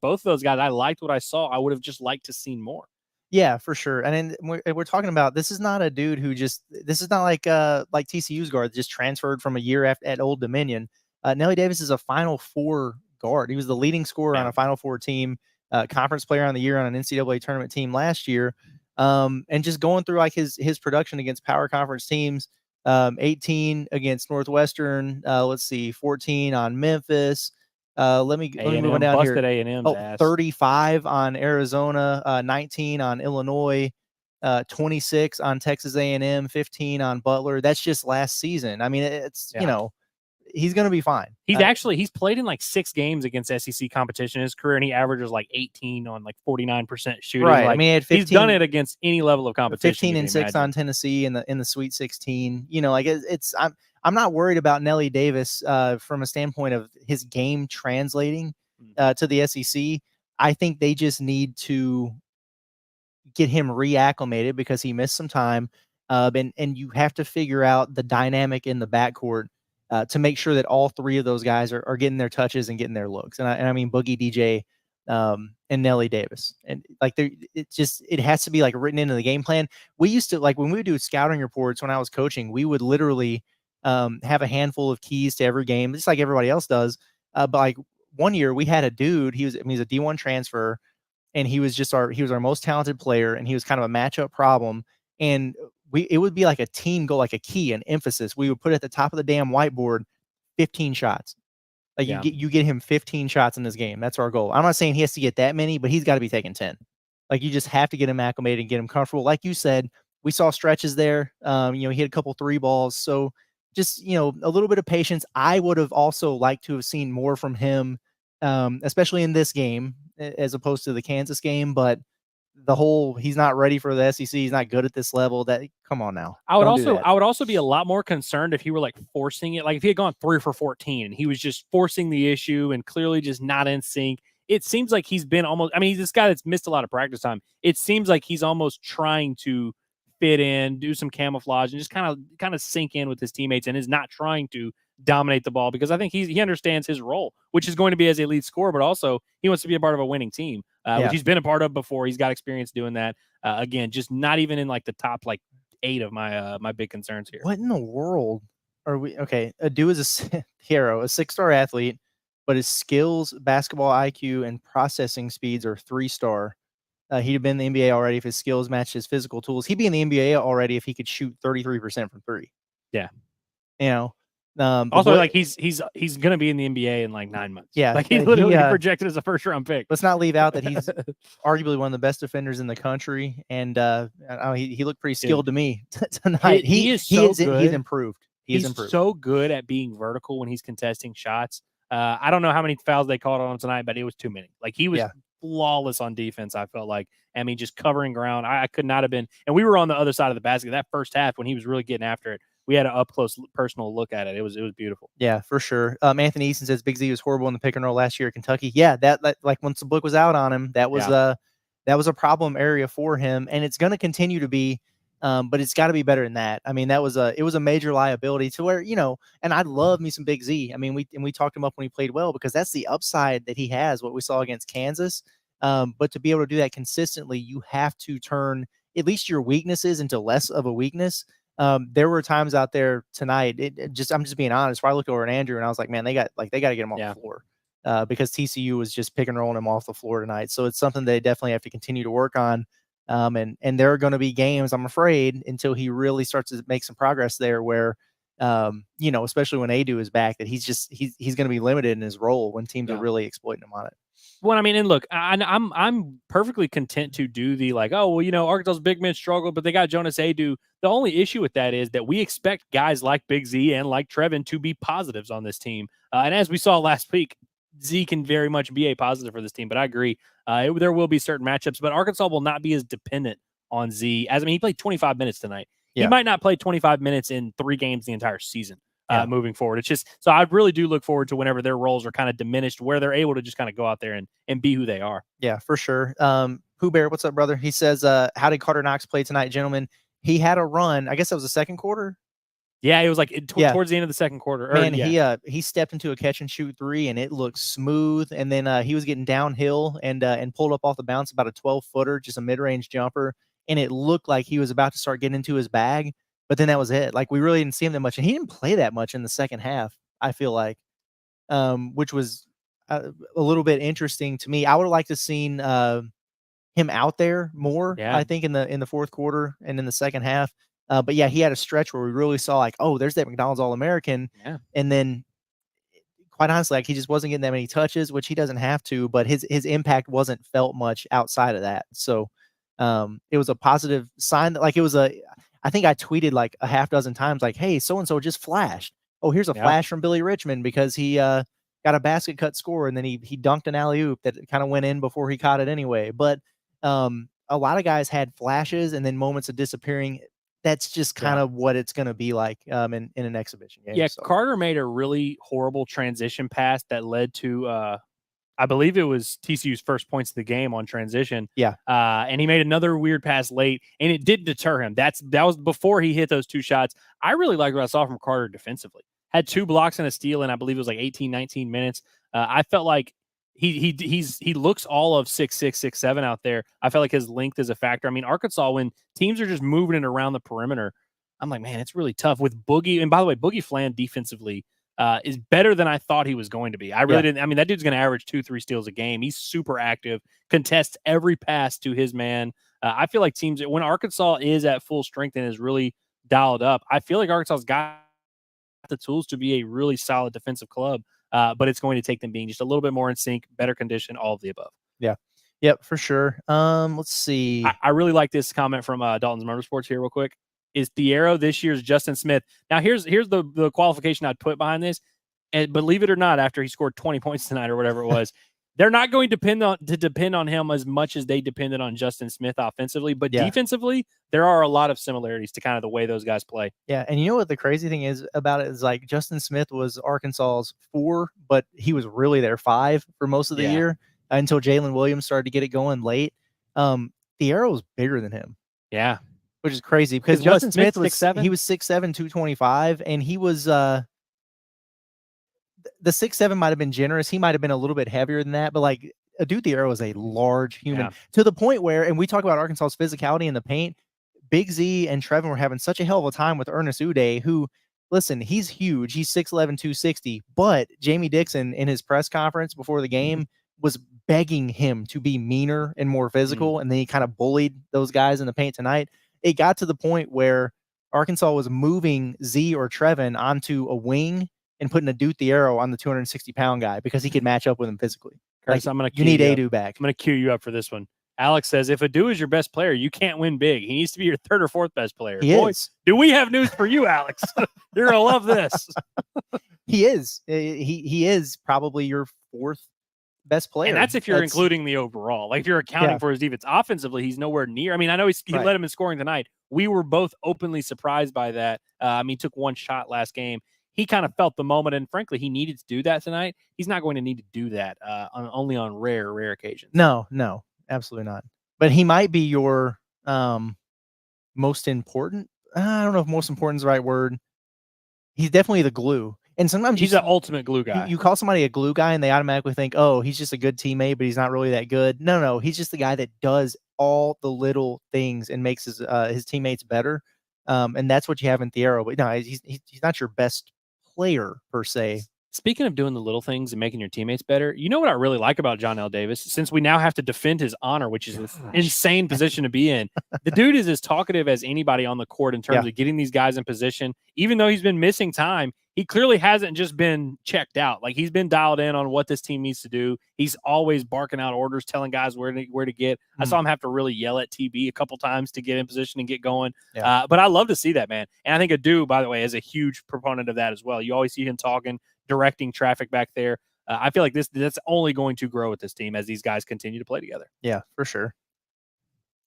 both of those guys, I liked what I saw. I would have just liked to seen more. Yeah, for sure. And then we're talking about, this is not a dude who this is not like TCU's guard that just transferred from a year at Old Dominion. Nelly Davis is a Final Four guard. He was the leading scorer on a Final Four team, conference player on the year on an NCAA tournament team last year. And just going through like his production against power conference teams, 18 against Northwestern, 14 on Memphis. Let me move down here. A&M's 35 on Arizona, 19 on Illinois, 26 on Texas A&M, 15 on Butler. That's just last season. I mean, it's he's going to be fine. He's played in like 6 games against SEC competition in his career, and he averages like 18 on like 49% shooting. Right. Like, I mean, he's done it against any level of competition. 15 and 6 on Tennessee in the Sweet 16. I'm not worried about Nelly Davis from a standpoint of his game translating to the SEC. I think they just need to get him reacclimated because he missed some time. And you have to figure out the dynamic in the backcourt to make sure that all 3 of those guys are getting their touches and getting their looks. And I mean Boogie, DJ, and Nelly Davis. And like it has to be like written into the game plan. We used to, like when we would do scouting reports when I was coaching, we would literally have a handful of keys to every game, just like everybody else does. But like one year we had a dude, he's a D1 transfer, and he was our most talented player, and he was kind of a matchup problem. And it would be like a team goal, like a key, an emphasis. We would put at the top of the damn whiteboard, 15 shots. Like you get him 15 shots in this game. That's our goal. I'm not saying he has to get that many, but he's got to be taking 10. Like you just have to get him acclimated and get him comfortable. Like you said, we saw stretches there. He hit a couple 3 balls. So just, a little bit of patience. I would have also liked to have seen more from him, especially in this game as opposed to the Kansas game. But he's not ready for the SEC. He's not good at this level. Come on now. I would also be a lot more concerned if he were like forcing it. Like if he had gone 3 for 14 and he was just forcing the issue and clearly just not in sync. It seems like he's been he's this guy that's missed a lot of practice time. It seems like he's almost trying to fit in, do some camouflage, and just kind of sink in with his teammates, and is not trying to dominate the ball, because I think he understands his role, which is going to be as a lead scorer, but also he wants to be a part of a winning team, which he's been a part of before. He's got experience doing that. Again, just not even in like the top like 8 of my big concerns here. What in the world are we? Okay, Adu is a hero, a 6-star athlete, but his skills, basketball IQ, and processing speeds are 3-star. He'd have been in the NBA already if his skills matched his physical tools. He'd be in the NBA already if he could shoot 33% from 3. Yeah. Also, he's going to be in the NBA in like 9 months. Yeah. Like he's literally projected as a first-round pick. Let's not leave out that he's arguably one of the best defenders in the country. And he looked pretty skilled to me tonight. He's improved. He's improved. So good at being vertical when he's contesting shots. I don't know how many fouls they called on him tonight, but it was too many. Like he was flawless on defense, I felt like. I mean, just covering ground. I could not have been. And we were on the other side of the basket that first half when he was really getting after it. We had an up-close personal look at it. It was beautiful. Yeah, for sure. Anthony Easton says Big Z was horrible in the pick and roll last year at Kentucky. Yeah, that like once the book was out on him, that was a problem area for him, and it's going to continue to be. But it's got to be better than that. I mean, it was a major liability to where, and I love me some Big Z. I mean, we talked him up when he played well, because that's the upside that he has, what we saw against Kansas. But to be able to do that consistently, you have to turn at least your weaknesses into less of a weakness. There were times out there tonight, I'm just being honest, where I looked over at Andrew and I was like, man, they got to get him off the floor, because TCU was just pick and rolling him off the floor tonight. So it's something they definitely have to continue to work on. And there are going to be games, I'm afraid, until he really starts to make some progress there where, especially when Adu is back, that he's going to be limited in his role when teams are really exploiting him on it. Well, I mean, and look, I'm perfectly content to do the like, Arkansas's big men struggle, but they got Jonas Adu. The only issue with that is that we expect guys like Big Z and like Trevin to be positives on this team. And as we saw last week, Z can very much be a positive for this team. But I agree, there will be certain matchups, but Arkansas will not be as dependent on Z. He played 25 minutes tonight. He might not play 25 minutes in 3 games the entire season. Moving forward, it's just so I really do look forward to whenever their roles are kind of diminished, where they're able to just kind of go out there and be who they are. Yeah, for sure. Pooh Bear, what's up, brother? He says, how did Carter Knox play tonight, gentlemen? He had a run. I guess that was the second quarter. Yeah, it was like towards the end of the second quarter. Man, he stepped into a catch and shoot 3, and it looked smooth. And then he was getting downhill and pulled up off the bounce about a 12-footer, just a mid-range jumper, and it looked like he was about to start getting into his bag. But then that was it. Like, we really didn't see him that much, and he didn't play that much in the second half, I feel like, which was a little bit interesting to me. I would have liked to have seen him out there more, I think, in the fourth quarter and in the second half. But yeah, he had a stretch where we really saw like, oh, there's that McDonald's All-American. Yeah. And then quite honestly, like, he just wasn't getting that many touches, which he doesn't have to, but his impact wasn't felt much outside of that. So it was a positive sign that, like, I think I tweeted like a half dozen times, like, hey, so-and-so just flashed. Oh, here's a flash from Billy Richmond because he got a basket cut score, and then he dunked an alley-oop that kind of went in before he caught it anyway. But a lot of guys had flashes and then moments of disappearing. That's just kind of what it's going to be like in an exhibition game. Yeah, so Carter made a really horrible transition pass that led to I believe it was TCU's first points of the game on transition. Yeah. And he made another weird pass late, and it did deter him. That was before he hit those 2 shots. I really liked what I saw from Carter defensively. Had 2 blocks and a steal, and I believe it was like 18, 19 minutes. I felt like he looks all of 6'6", 6'7" out there. I felt like his length is a factor. I mean, Arkansas, when teams are just moving it around the perimeter, I'm like, man, it's really tough with Boogie. And by the way, Boogie Flan defensively is better than I thought he was going to be. I really didn't. I mean, that dude's going to average 2-3 steals a game. He's super active, contests every pass to his man. I feel like teams, when Arkansas is at full strength and is really dialed up, I feel like Arkansas's got the tools to be a really solid defensive club. But it's going to take them being just a little bit more in sync, better condition, all of the above. Yeah. Yep, for sure. Let's see. I really like this comment from Dalton's Motorsports here real quick. Is Thiero this year's Justin Smith? Now, here's the qualification I'd put behind this. And believe it or not, after he scored 20 points tonight or whatever it was, they're not going to depend on him as much as they depended on Justin Smith offensively. But defensively, there are a lot of similarities to kind of the way those guys play. Yeah, and you know what the crazy thing is about it is, like, Justin Smith was Arkansas's 4, but he was really their 5 for most of the year until Jalen Williams started to get it going late. Thiero's bigger than him. Yeah. Which is crazy because Justin Smith was 6'7", 225, and he was the 6'7" might have been generous. He might have been a little bit heavier than that, but like Adou Thiero is a large human to the point where, and we talk about Arkansas's physicality in the paint. Big Z and Trevin were having such a hell of a time with Ernest Uday, who, listen, he's huge. He's 6'11", 260, but Jamie Dixon in his press conference before the game was begging him to be meaner and more physical, and then he kind of bullied those guys in the paint tonight. It got to the point where Arkansas was moving Z or Trevin onto a wing and putting Adou Thiero on the 260-pound guy because he could match up with him physically. Curtis, like, you need Adou back. I'm going to cue you up for this one. Alex says, if Adou is your best player, you can't win big. He needs to be your 3rd or 4th best player. He is. Do we have news for you, Alex? You're going to love this. He is. He is probably your 4th best player. And that's if you're including the overall. Like, if you're accounting for his defense. Offensively, he's nowhere near. I mean, I know he led him in scoring tonight. We were both openly surprised by that. I mean, he took 1 shot last game. He kind of felt the moment, and frankly, he needed to do that tonight. He's not going to need to do that only on rare occasions. No, absolutely not. But he might be your most important. I don't know if most important is the right word. He's definitely the glue. And sometimes he's the ultimate glue guy. You call somebody a glue guy, and they automatically think, oh, he's just a good teammate, but he's not really that good. No, he's just the guy that does all the little things and makes his teammates better. And that's what you have in Thiero. But no, he's not your best player per se. Speaking of doing the little things and making your teammates better, you know what I really like about John L. Davis? Since we now have to defend his honor, which is an insane position to be in, the dude is as talkative as anybody on the court in terms of getting these guys in position. Even though he's been missing time, he clearly hasn't just been checked out. Like, he's been dialed in on what this team needs to do. He's always barking out orders, telling guys where to get. I saw him have to really yell at TB a couple times to get in position and get going. Yeah. But I love to see that, man. And I think Adu, by the way, is a huge proponent of that as well. You always see him talking, directing traffic back there. I feel like that's only going to grow with this team as these guys continue to play together. Yeah, for sure.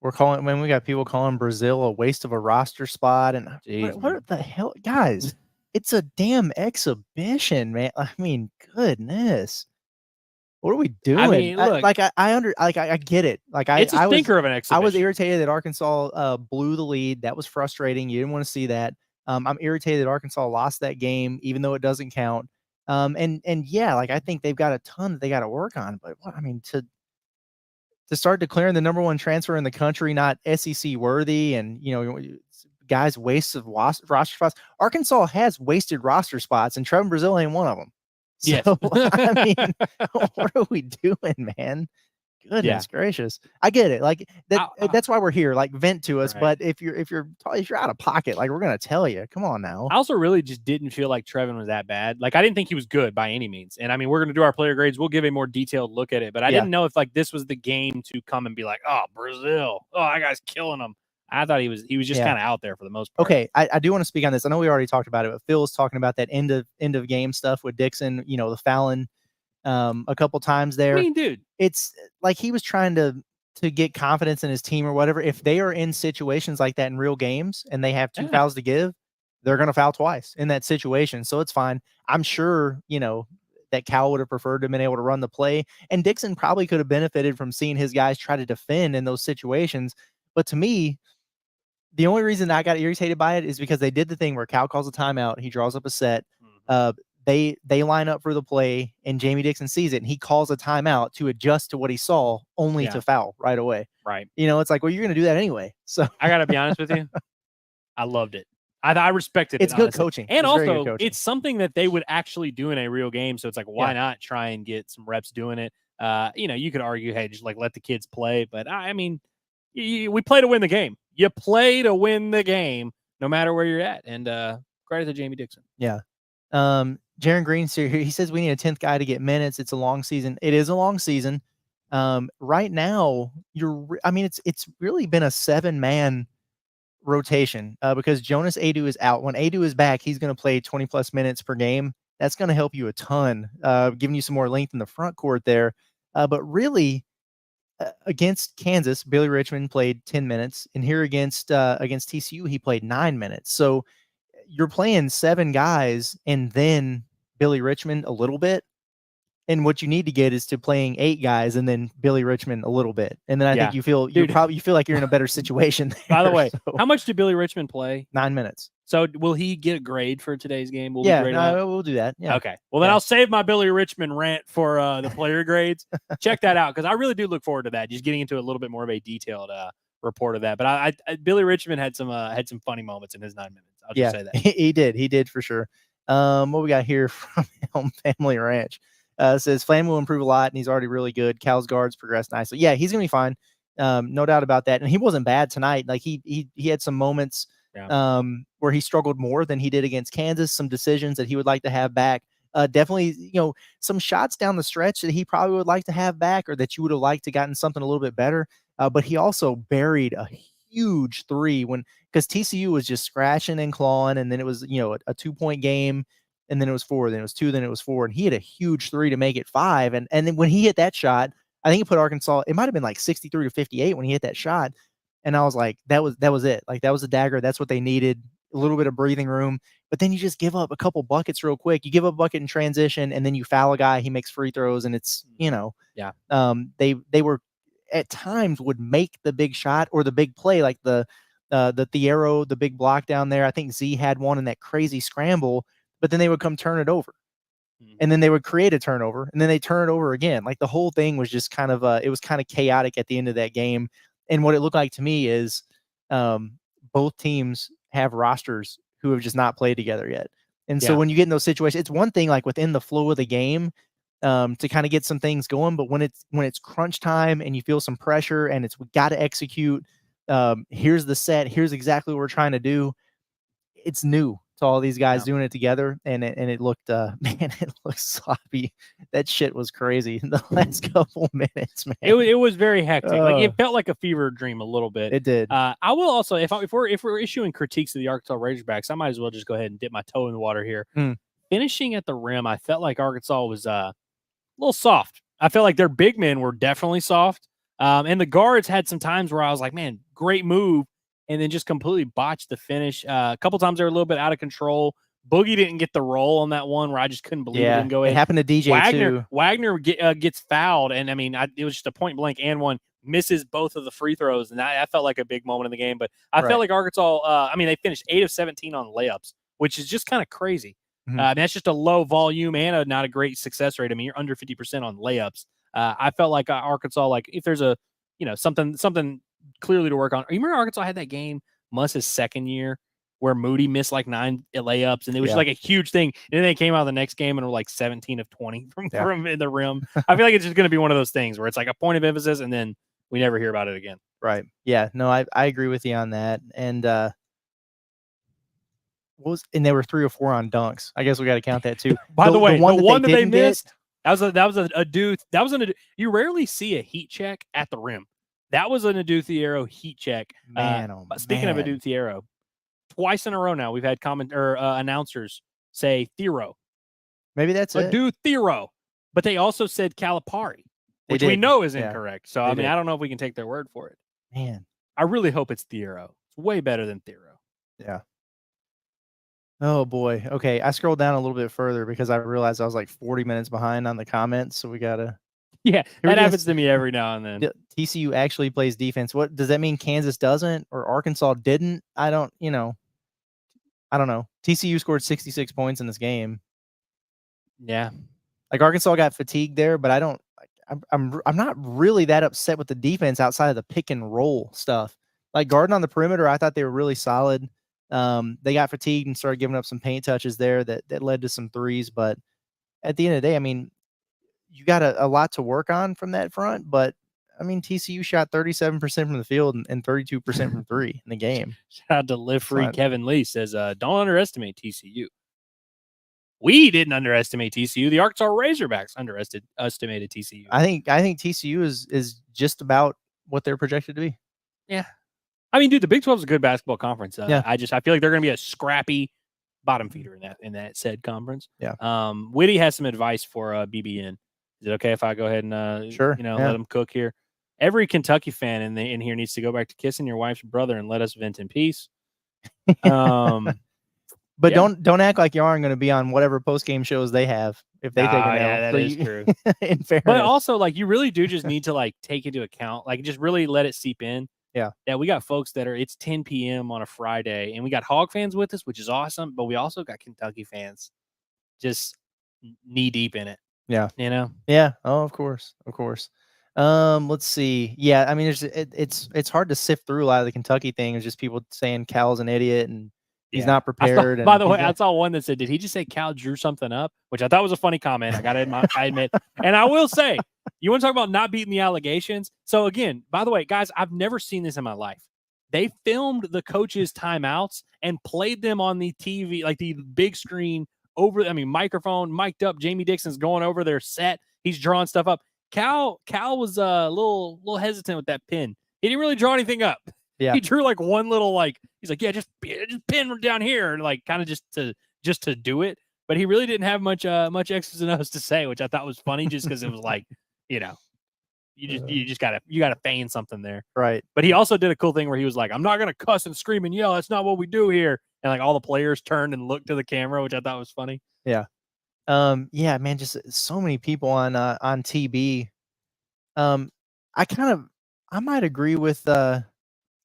We got people calling Brazil a waste of a roster spot. And what the hell, guys? It's a damn exhibition, man. I mean, goodness. What are we doing? I mean, look, I get it. Like, it's a stinker of an exhibition. I was irritated that Arkansas blew the lead. That was frustrating. You didn't want to see that. I'm irritated that Arkansas lost that game, even though it doesn't count. And yeah, like, I think they've got a ton that they got to work on. But I mean, to start declaring the number one transfer in the country not SEC worthy, and guys waste of roster spots. Arkansas has wasted roster spots, and Trevor Brazil ain't one of them. So, yes. I mean, what are we doing, man? Goodness gracious. I get it. Like, that's why we're here. Like, vent to us. Right. But if you're out of pocket, like, we're gonna tell you. Come on now. I also really just didn't feel like Trevin was that bad. Like, I didn't think he was good by any means. And I mean, we're gonna do our player grades. We'll give a more detailed look at it. But I didn't know if, like, this was the game to come and be like, oh, Brazil, oh, that guy's killing them. I thought he was just kind of out there for the most part. Okay, I do want to speak on this. I know we already talked about it, but Phil's talking about that end of game stuff with Dixon. The fouling a couple times there. I mean, dude, it's like he was trying to get confidence in his team or whatever. If they are in situations like that in real games and they have two fouls to give, they're going to foul twice in that situation. So it's fine. I'm sure, that Cal would have preferred to have been able to run the play, and Dixon probably could have benefited from seeing his guys try to defend in those situations. But to me, the only reason I got irritated by it is because they did the thing where Cal calls a timeout. He draws up a set. They line up for the play, and Jamie Dixon sees it, and he calls a timeout to adjust to what he saw, only to foul right away. Right. It's like, well, you're going to do that anyway. So I got to be honest with you. I loved it. I respected it. It's good coaching. And also, it's something that they would actually do in a real game. So it's like, why not try and get some reps doing it? You could argue, hey, just like let the kids play. But I mean, we play to win the game. You play to win the game, no matter where you're at. And credit to Jamie Dixon. Yeah. Jaron Green's here. He says we need a 10th guy to get minutes. It's a long season. It is a long season. Right now, it's really been a 7-man rotation because Jonas Adu is out. When Adu is back, he's going to play 20+ minutes per game. That's going to help you a ton, giving you some more length in the front court there. But really, against Kansas, Billy Richmond played 10 minutes, and here against TCU, he played 9 minutes. So you're playing 7 guys and then Billy Richmond a little bit. And what you need to get is to playing 8 guys and then Billy Richmond a little bit. And then I think you feel like you're in a better situation there. By the way, how much did Billy Richmond play? 9 minutes. So will he get a grade for today's game? We'll do that. Yeah. Okay. Well, then I'll save my Billy Richmond rant for the player grades. Check that out, because I really do look forward to that. Just getting into a little bit more of a detailed report of that. But I Billy Richmond had some funny moments in his 9 minutes. I'll just say that. He did for sure. What we got here from Elm Family Ranch says Flan will improve a lot, and he's already really good. Cal's guards progressed nicely. Yeah, he's gonna be fine. No doubt about that. And he wasn't bad tonight. Like he had some moments where he struggled more than he did against Kansas. Some decisions that he would like to have back. Definitely, some shots down the stretch that he probably would like to have back, or that you would have liked to gotten something a little bit better. But he also buried a huge 3 because TCU was just scratching and clawing, and then it was a 2-point game, and then it was 4, then it was 2, then it was 4, and he had a huge 3 to make it 5. And then when he hit that shot, I think it put Arkansas. It might have been like 63-58 when he hit that shot, and I was like, that was it. Like, that was a dagger. That's what they needed. A little bit of breathing room. But then you just give up a couple buckets real quick. You give up a bucket in transition, and then you foul a guy. He makes free throws, and it's they were at times would make the big shot or the big play, like the Thiero, the big block down there. I think Z had one in that crazy scramble, but then they would come turn it over. And then they would create a turnover, and then they turn it over again. Like, the whole thing was just kind of it was kind of chaotic at the end of that game. And what it looked like to me is both teams have rosters who have just not played together yet. And so when you get in those situations, it's one thing like within the flow of the game to kind of get some things going, but when it's crunch time and you feel some pressure and we got to execute, here's the set, here's exactly what we're trying to do. It's new. to all these guys doing it together, and it looked man, it looked sloppy. That shit was crazy in the last couple minutes, man. It was very hectic. Like it felt like a fever dream a little bit. It did. I will also, if we're issuing critiques of the Arkansas Razorbacks, I might as well just go ahead and dip my toe in the water here. Finishing at the rim, I felt like Arkansas was a little soft. I felt like their big men were definitely soft, and the guards had some times where I was like, man, great move, and then just completely botched the finish. A couple times they were a little bit out of control. Boogie didn't get the roll on that one where I just couldn't believe it didn't go in. It happened to DJ too. Wagner gets fouled, and I mean, it was just a point blank and one, misses both of the free throws, and that felt like a big moment in the game. But I felt like Arkansas, I mean, they finished 8 of 17 on layups, which is just kind of crazy. That's just a low volume and not a great success rate. I mean, you're under 50% on layups. I felt like Arkansas, like if there's a, something clearly to work on. You remember Arkansas had that game, Muss's second year, where Moody missed like 9 layups, and it was just like a huge thing. And then they came out of the next game and were like 17 of 20 from in the rim. I feel like it's just going to be one of those things where it's like a point of emphasis, and then we never hear about it again. Right. Yeah. No, I agree with you on that. And and they were 3 or 4 on dunks. I guess we got to count that too. By the way, the one that they missed, that was a dude. You rarely see a heat check at the rim. That was an Adu Thiero heat check. Man, speaking of Adu Thiero, twice in a row now we've had announcers say Thiero. Maybe that's Adu Thiero, but they also said Calipari, which we know is incorrect. So I mean, I don't know if we can take their word for it. Man, I really hope it's Thiero. It's way better than Thiero. Yeah. Oh boy. Okay, I scrolled down a little bit further because I realized I was like 40 minutes behind on the comments, so we gotta. Yeah, that happens to me every now and then. TCU actually plays defense. What does that mean? Kansas doesn't, or Arkansas didn't? I don't know. TCU scored 66 points in this game. Yeah, like Arkansas got fatigued there, but I'm not really that upset with the defense outside of the pick and roll stuff. Like guarding on the perimeter, I thought they were really solid. They got fatigued and started giving up some paint touches there that led to some threes. But at the end of the day, I mean, you got a lot to work on from that front. But I mean, TCU shot 37% from the field and 32% from 3 in the game. Shout out to Live Free. Kevin Lee says, don't underestimate TCU. We didn't underestimate TCU. The Arkansas Razorbacks underestimated TCU. I think TCU is just about what they're projected to be. Yeah. I mean, dude, the Big 12 is a good basketball conference. Yeah. I feel like they're going to be a scrappy bottom feeder in that said conference. Yeah. Whitty has some advice for BBN. Is it okay if I go ahead and sure, let them cook here? Every Kentucky fan in here needs to go back to kissing your wife's brother and let us vent in peace. But don't act like you aren't going to be on whatever post game shows they have if they take an L. Yeah, that is true. In fairness, but also like you really do just need to like take into account, like just really let it seep in. Yeah. That we got folks it's 10 p.m. on a Friday, and we got Hog fans with us, which is awesome. But we also got Kentucky fans just knee deep in it. Yeah. Yeah. Oh, of course. Let's see. Yeah. I mean, it's hard to sift through a lot of the Kentucky thing. It's just people saying Cal's an idiot and he's not prepared. By the way, I saw one that said, did he just say Cal drew something up? Which I thought was a funny comment. I got to admit. And I will say, you want to talk about not beating the allegations? So again, by the way, guys, I've never seen this in my life. They filmed the coaches' timeouts and played them on the TV, like the big screen microphone, mic'd up. Jamie Dixon's going over their set. He's drawing stuff up. Cal was a little hesitant with that pin. He didn't really draw anything up. Yeah. He drew like one little he's like, yeah, just pin down here, and like kind of just to do it. But he really didn't have much X's and O's to say, which I thought was funny, just because it was like, you gotta feign something there, right? But he also did a cool thing where he was like, I'm not gonna cuss and scream and yell. That's not what we do here. And like all the players turned and looked to the camera, which I thought was funny. Yeah. Yeah, man, just so many people on TB. I might agree with I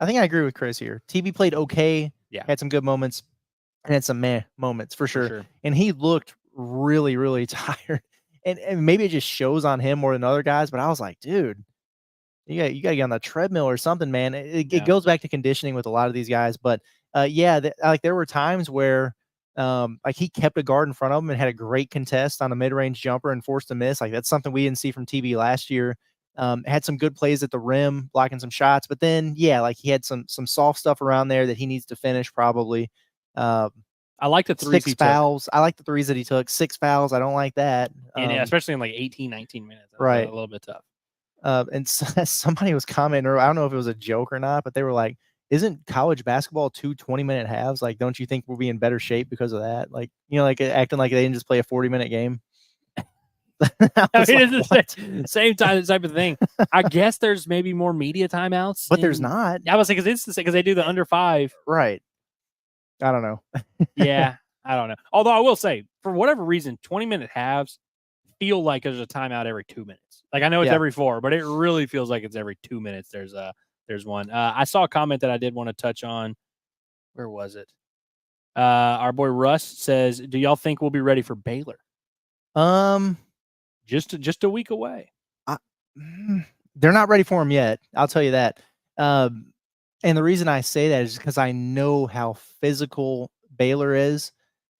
think I agree with Chris here. TB played okay. Yeah. Had some good moments and had some meh moments for sure. And he looked really, really tired. And maybe it just shows on him more than other guys, but I was like, dude, you got to get on the treadmill or something, man. It goes back to conditioning with a lot of these guys. But there were times where he kept a guard in front of him and had a great contest on a mid-range jumper and forced a miss. Like that's something we didn't see from TB last year. Had some good plays at the rim, blocking some shots, but then he had some soft stuff around there that he needs to finish probably. I like the threes 6 fouls. I like the threes that he took. 6 fouls. I don't like that. And especially in like 18, 19 minutes. Right. A little bit tough. And somebody was commenting, or I don't know if it was a joke or not, but they were like, isn't college basketball 2 20-minute halves? Like, don't you think we'll be in better shape because of that? Like, like acting like they didn't just play a 40-minute game. It's the same type of thing. I guess there's maybe more media timeouts. But there's not. I was saying because they do the under 5. Right. I don't know. Yeah, I don't know. Although I will say, for whatever reason, 20-minute halves feel like there's a timeout every 2 minutes. Like I know it's every 4, but it really feels like it's every 2 minutes. There's one. I saw a comment that I did want to touch on. Where was it? Our boy Russ says, "Do y'all think we'll be ready for Baylor?" Just a week away. They're not ready for him yet. I'll tell you that. And the reason I say that is because I know how physical Baylor is.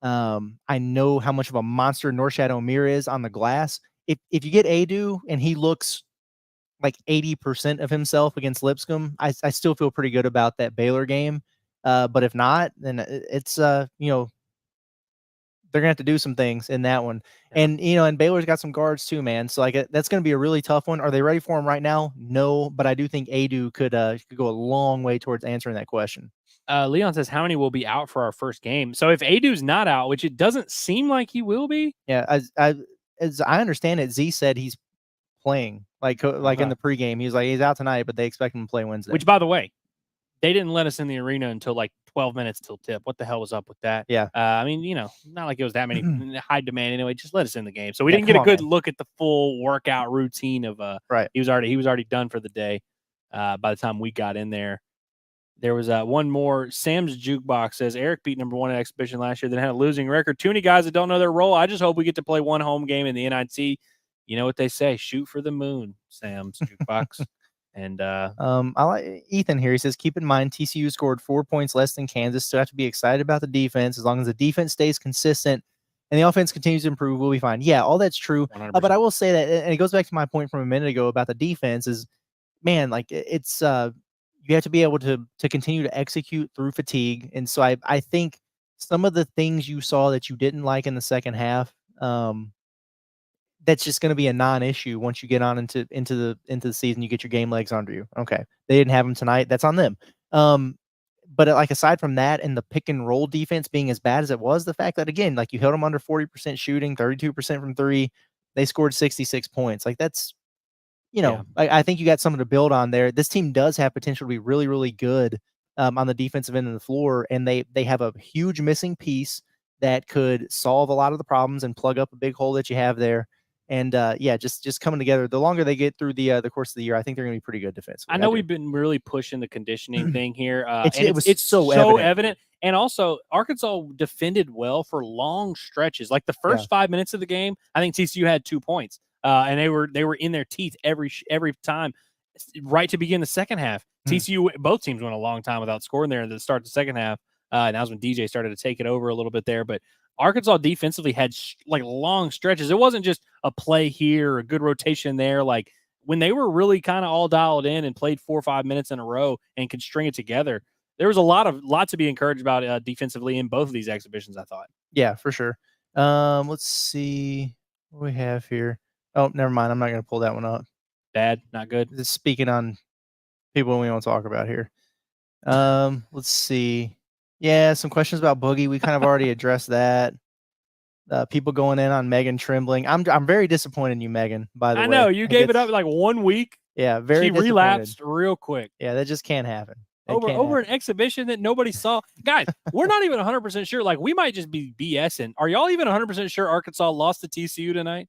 I know how much of a monster Norshad Omier is on the glass. If you get Adu and he looks like 80% of himself against Lipscomb, I still feel pretty good about that Baylor game. But if not, then it's they're gonna have to do some things in that one. And and Baylor's got some guards too, man. So like that's gonna be a really tough one. Are they ready for him right now? No, but I do think Adu could go a long way towards answering that question. Leon says, how many will be out for our first game? So if Adu's not out, which it doesn't seem like he will be. Yeah, as I understand it, Z said he's playing like in the pregame. He's like, he's out tonight, but they expect him to play Wednesday. Which, by the way, they didn't let us in the arena until like 12 minutes till tip. What the hell was up with that? Yeah. I mean, not like it was that many high demand anyway. Just let us in the game. So we didn't get a good look at the full workout routine of right. He was already done for the day by the time we got in there. There was one more. Sam's Jukebox says Eric beat number 1 at exhibition last year, then had a losing record. Too many guys that don't know their role. I just hope we get to play one home game in the NIT. You know what they say? Shoot for the moon, Sam's Jukebox. And I like Ethan here. He says, keep in mind TCU scored 4 points less than Kansas, so have to be excited about the defense. As long as the defense stays consistent and the offense continues to improve, we'll be fine. Yeah, all that's true. But I will say that, and it goes back to my point from a minute ago about the defense is, man, like it's you have to be able to continue to execute through fatigue. And so I think some of the things you saw that you didn't like in the second half, that's just going to be a non-issue once you get on into the season. You get your game legs under you. Okay, they didn't have them tonight. That's on them. But like aside from that, and the pick and roll defense being as bad as it was, the fact that again, like you held them under 40% shooting, 32% from 3, they scored 66 points. Like that's, I think you got something to build on there. This team does have potential to be really, really good on the defensive end of the floor, and they have a huge missing piece that could solve a lot of the problems and plug up a big hole that you have there. And just coming together. The longer they get through the course of the year, I think they're going to be pretty good defensively. I know we've been really pushing the conditioning thing here. It's so evident. And also, Arkansas defended well for long stretches. Like the first 5 minutes of the game, I think TCU had 2 points, and they were in their teeth every time. Right to begin the second half, TCU both teams went a long time without scoring there at the start of the second half. And that was when DJ started to take it over a little bit there, but Arkansas defensively had like long stretches. It wasn't just a play here, a good rotation there. Like when they were really kind of all dialed in and played 4 or 5 minutes in a row and could string it together, there was a lot to be encouraged about defensively in both of these exhibitions, I thought. Yeah, for sure. Let's see what we have here. Oh, never mind. I'm not going to pull that one up. Bad, not good. Just speaking on people we don't talk about here. Let's see. Yeah, some questions about Boogie. We kind of already addressed that. People going in on Megan Trembling. I'm very disappointed in you, Megan, by the way. I know. You gave it up like 1 week. Yeah, very She relapsed real quick. Yeah, that just can't happen. Over an exhibition that nobody saw. Guys, we're not even 100% sure. Like, we might just be BSing. Are y'all even 100% sure Arkansas lost to TCU tonight?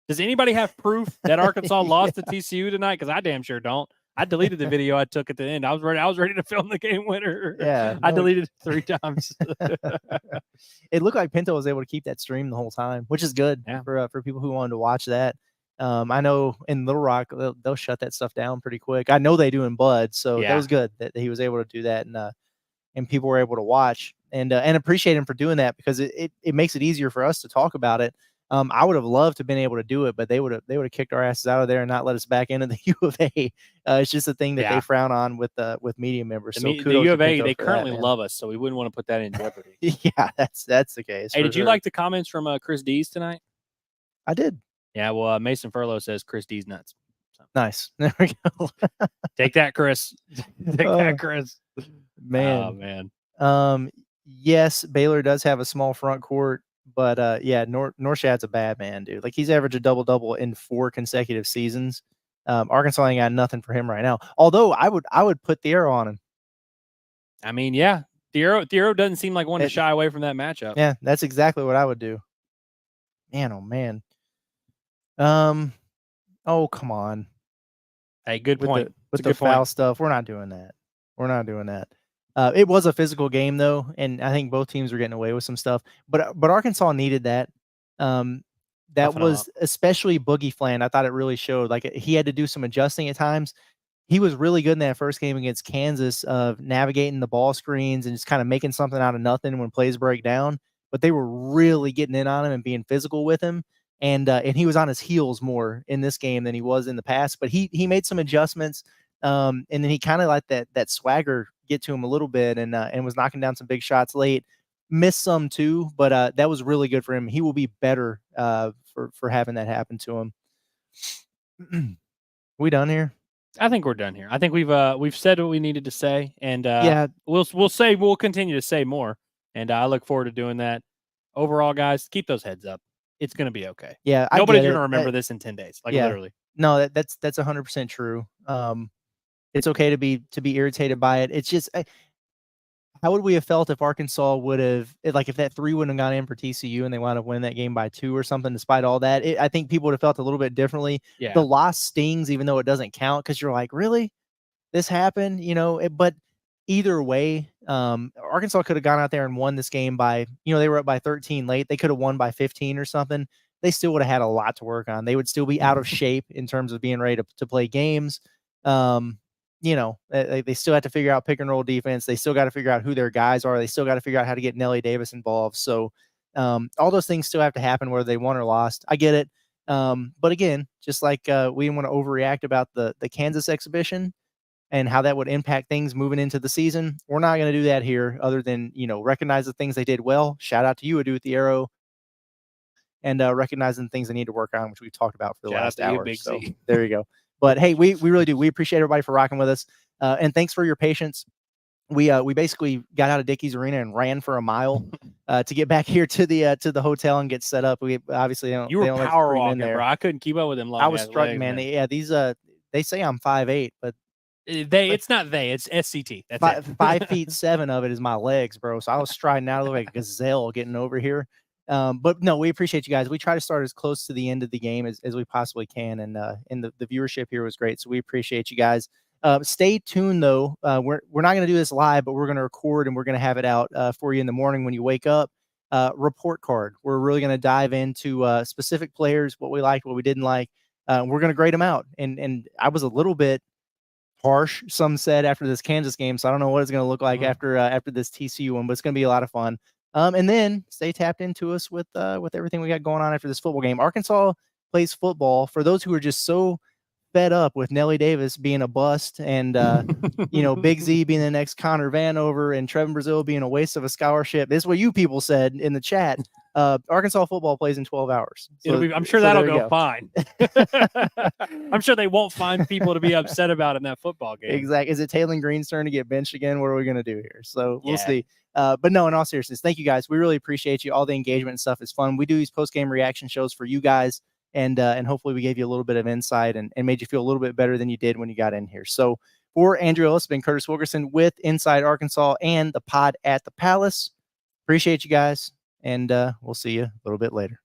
Does anybody have proof that Arkansas lost to TCU tonight? Because I damn sure don't. I deleted the video I took at the end. I was ready to film the game winner. Yeah, I deleted it 3 times. It looked like Pinto was able to keep that stream the whole time, which is good for people who wanted to watch that. I know in Little Rock they'll shut that stuff down pretty quick. I know they do in Bud, so that was good that he was able to do that, and people were able to watch and appreciate him for doing that because it makes it easier for us to talk about it. I would have loved to have been able to do it, but they would have kicked our asses out of there and not let us back into the U of A. It's just a thing that they frown on with media members. So the kudos U of to A, Pinto they for currently that, love us, so we wouldn't want to put that in jeopardy. Yeah, that's the case. Hey, did you like the comments from Chris Dees tonight? I did. Yeah, well, Mason Furlow says Chris Dees nuts. So. Nice. There we go. Take that, Chris. Take that, Chris. Man. Oh, man. Yes, Baylor does have a small front court, but yeah, Norshad's a bad man, dude. Like, he's averaged a double-double in 4 consecutive seasons. Arkansas ain't got nothing for him right now. Although I would put the arrow on him. I mean, yeah, the arrow doesn't seem like one to shy away from that matchup. Yeah, that's exactly what I would do. Man, oh man. Oh, come on. Hey, good point. With the foul stuff, we're not doing that. We're not doing that. It was a physical game though, and I think both teams were getting away with some stuff. But Arkansas needed that. That was especially Boogie Flan. I thought it really showed. Like, he had to do some adjusting at times. He was really good in that first game against Kansas of navigating the ball screens and just kind of making something out of nothing when plays break down. But they were really getting in on him and being physical with him. And he was on his heels more in this game than he was in the past. But he made some adjustments. And then he kind of let that swagger get to him a little bit and was knocking down some big shots late. Missed some too, but that was really good for him. He will be better for having that happen to him. We done here? I think we're done here. I think we've said what we needed to say, and yeah, we'll continue to say more. And I look forward to doing that. Overall, guys, keep those heads up. It's going to be okay. Yeah, nobody's going to remember this in 10 days. Like, literally. No, that's 100% true. It's okay to be irritated by it. It's just, how would we have felt if Arkansas would have, like, if that 3 wouldn't have gone in for TCU and they wound up winning that game by 2 or something? Despite all that, I think people would have felt a little bit differently. Yeah. The loss stings, even though it doesn't count, because you're like, really, this happened, But either way, Arkansas could have gone out there and won this game by, they were up by 13 late. They could have won by 15 or something. They still would have had a lot to work on. They would still be out of shape in terms of being ready to play games. They still have to figure out pick and roll defense. They still got to figure out who their guys are. They still got to figure out how to get Nelly Davis involved. So all those things still have to happen, whether they won or lost. I get it. But again, just like we didn't want to overreact about the Kansas exhibition and how that would impact things moving into the season, we're not going to do that here, other than, recognize the things they did well. Shout out to you, Adu, with the arrow. And recognizing the things they need to work on, which we've talked about for the last hour. So there you go. But hey, we really do. We appreciate everybody for rocking with us. And thanks for your patience. We basically got out of Dickey's Arena and ran for a mile to get back here to the hotel and get set up. We obviously don't. You were power walking, bro. I couldn't keep up with them. I was struggling, man. These they say I'm 5'8", but it's not they. It's SCT. That's 5'7" of it is my legs, bro. So I was striding out, like a gazelle getting over here. But no, we appreciate you guys. We try to start as close to the end of the game as we possibly can. And the viewership here was great. So we appreciate you guys. Stay tuned though. We're not going to do this live, but we're going to record and we're going to have it out for you in the morning when you wake up. Report card. We're really going to dive into specific players, what we liked, what we didn't like. We're going to grade them out. And I was a little bit harsh, some said, after this Kansas game. So I don't know what it's going to look like after this TCU one, but it's going to be a lot of fun. And then stay tapped into us with everything we got going on after this football game. Arkansas plays football. For those who are just so fed up with Nelly Davis being a bust and Big Z being the next Connor Vanover and Trevin Brazil being a waste of a scholarship. This is what you people said in the chat. Arkansas football plays in 12 hours. So, I'm sure that'll go fine. I'm sure they won't find people to be upset about in that football game. Exactly. Is it Taylor Green's turn to get benched again? What are we going to do here? So we'll see. But no, in all seriousness, thank you guys. We really appreciate you. All the engagement and stuff is fun. We do these post-game reaction shows for you guys, and hopefully we gave you a little bit of insight and made you feel a little bit better than you did when you got in here. So for Andrew Ellis, been Curtis Wilkerson with Inside Arkansas and the pod at the Palace. Appreciate you guys, and we'll see you a little bit later.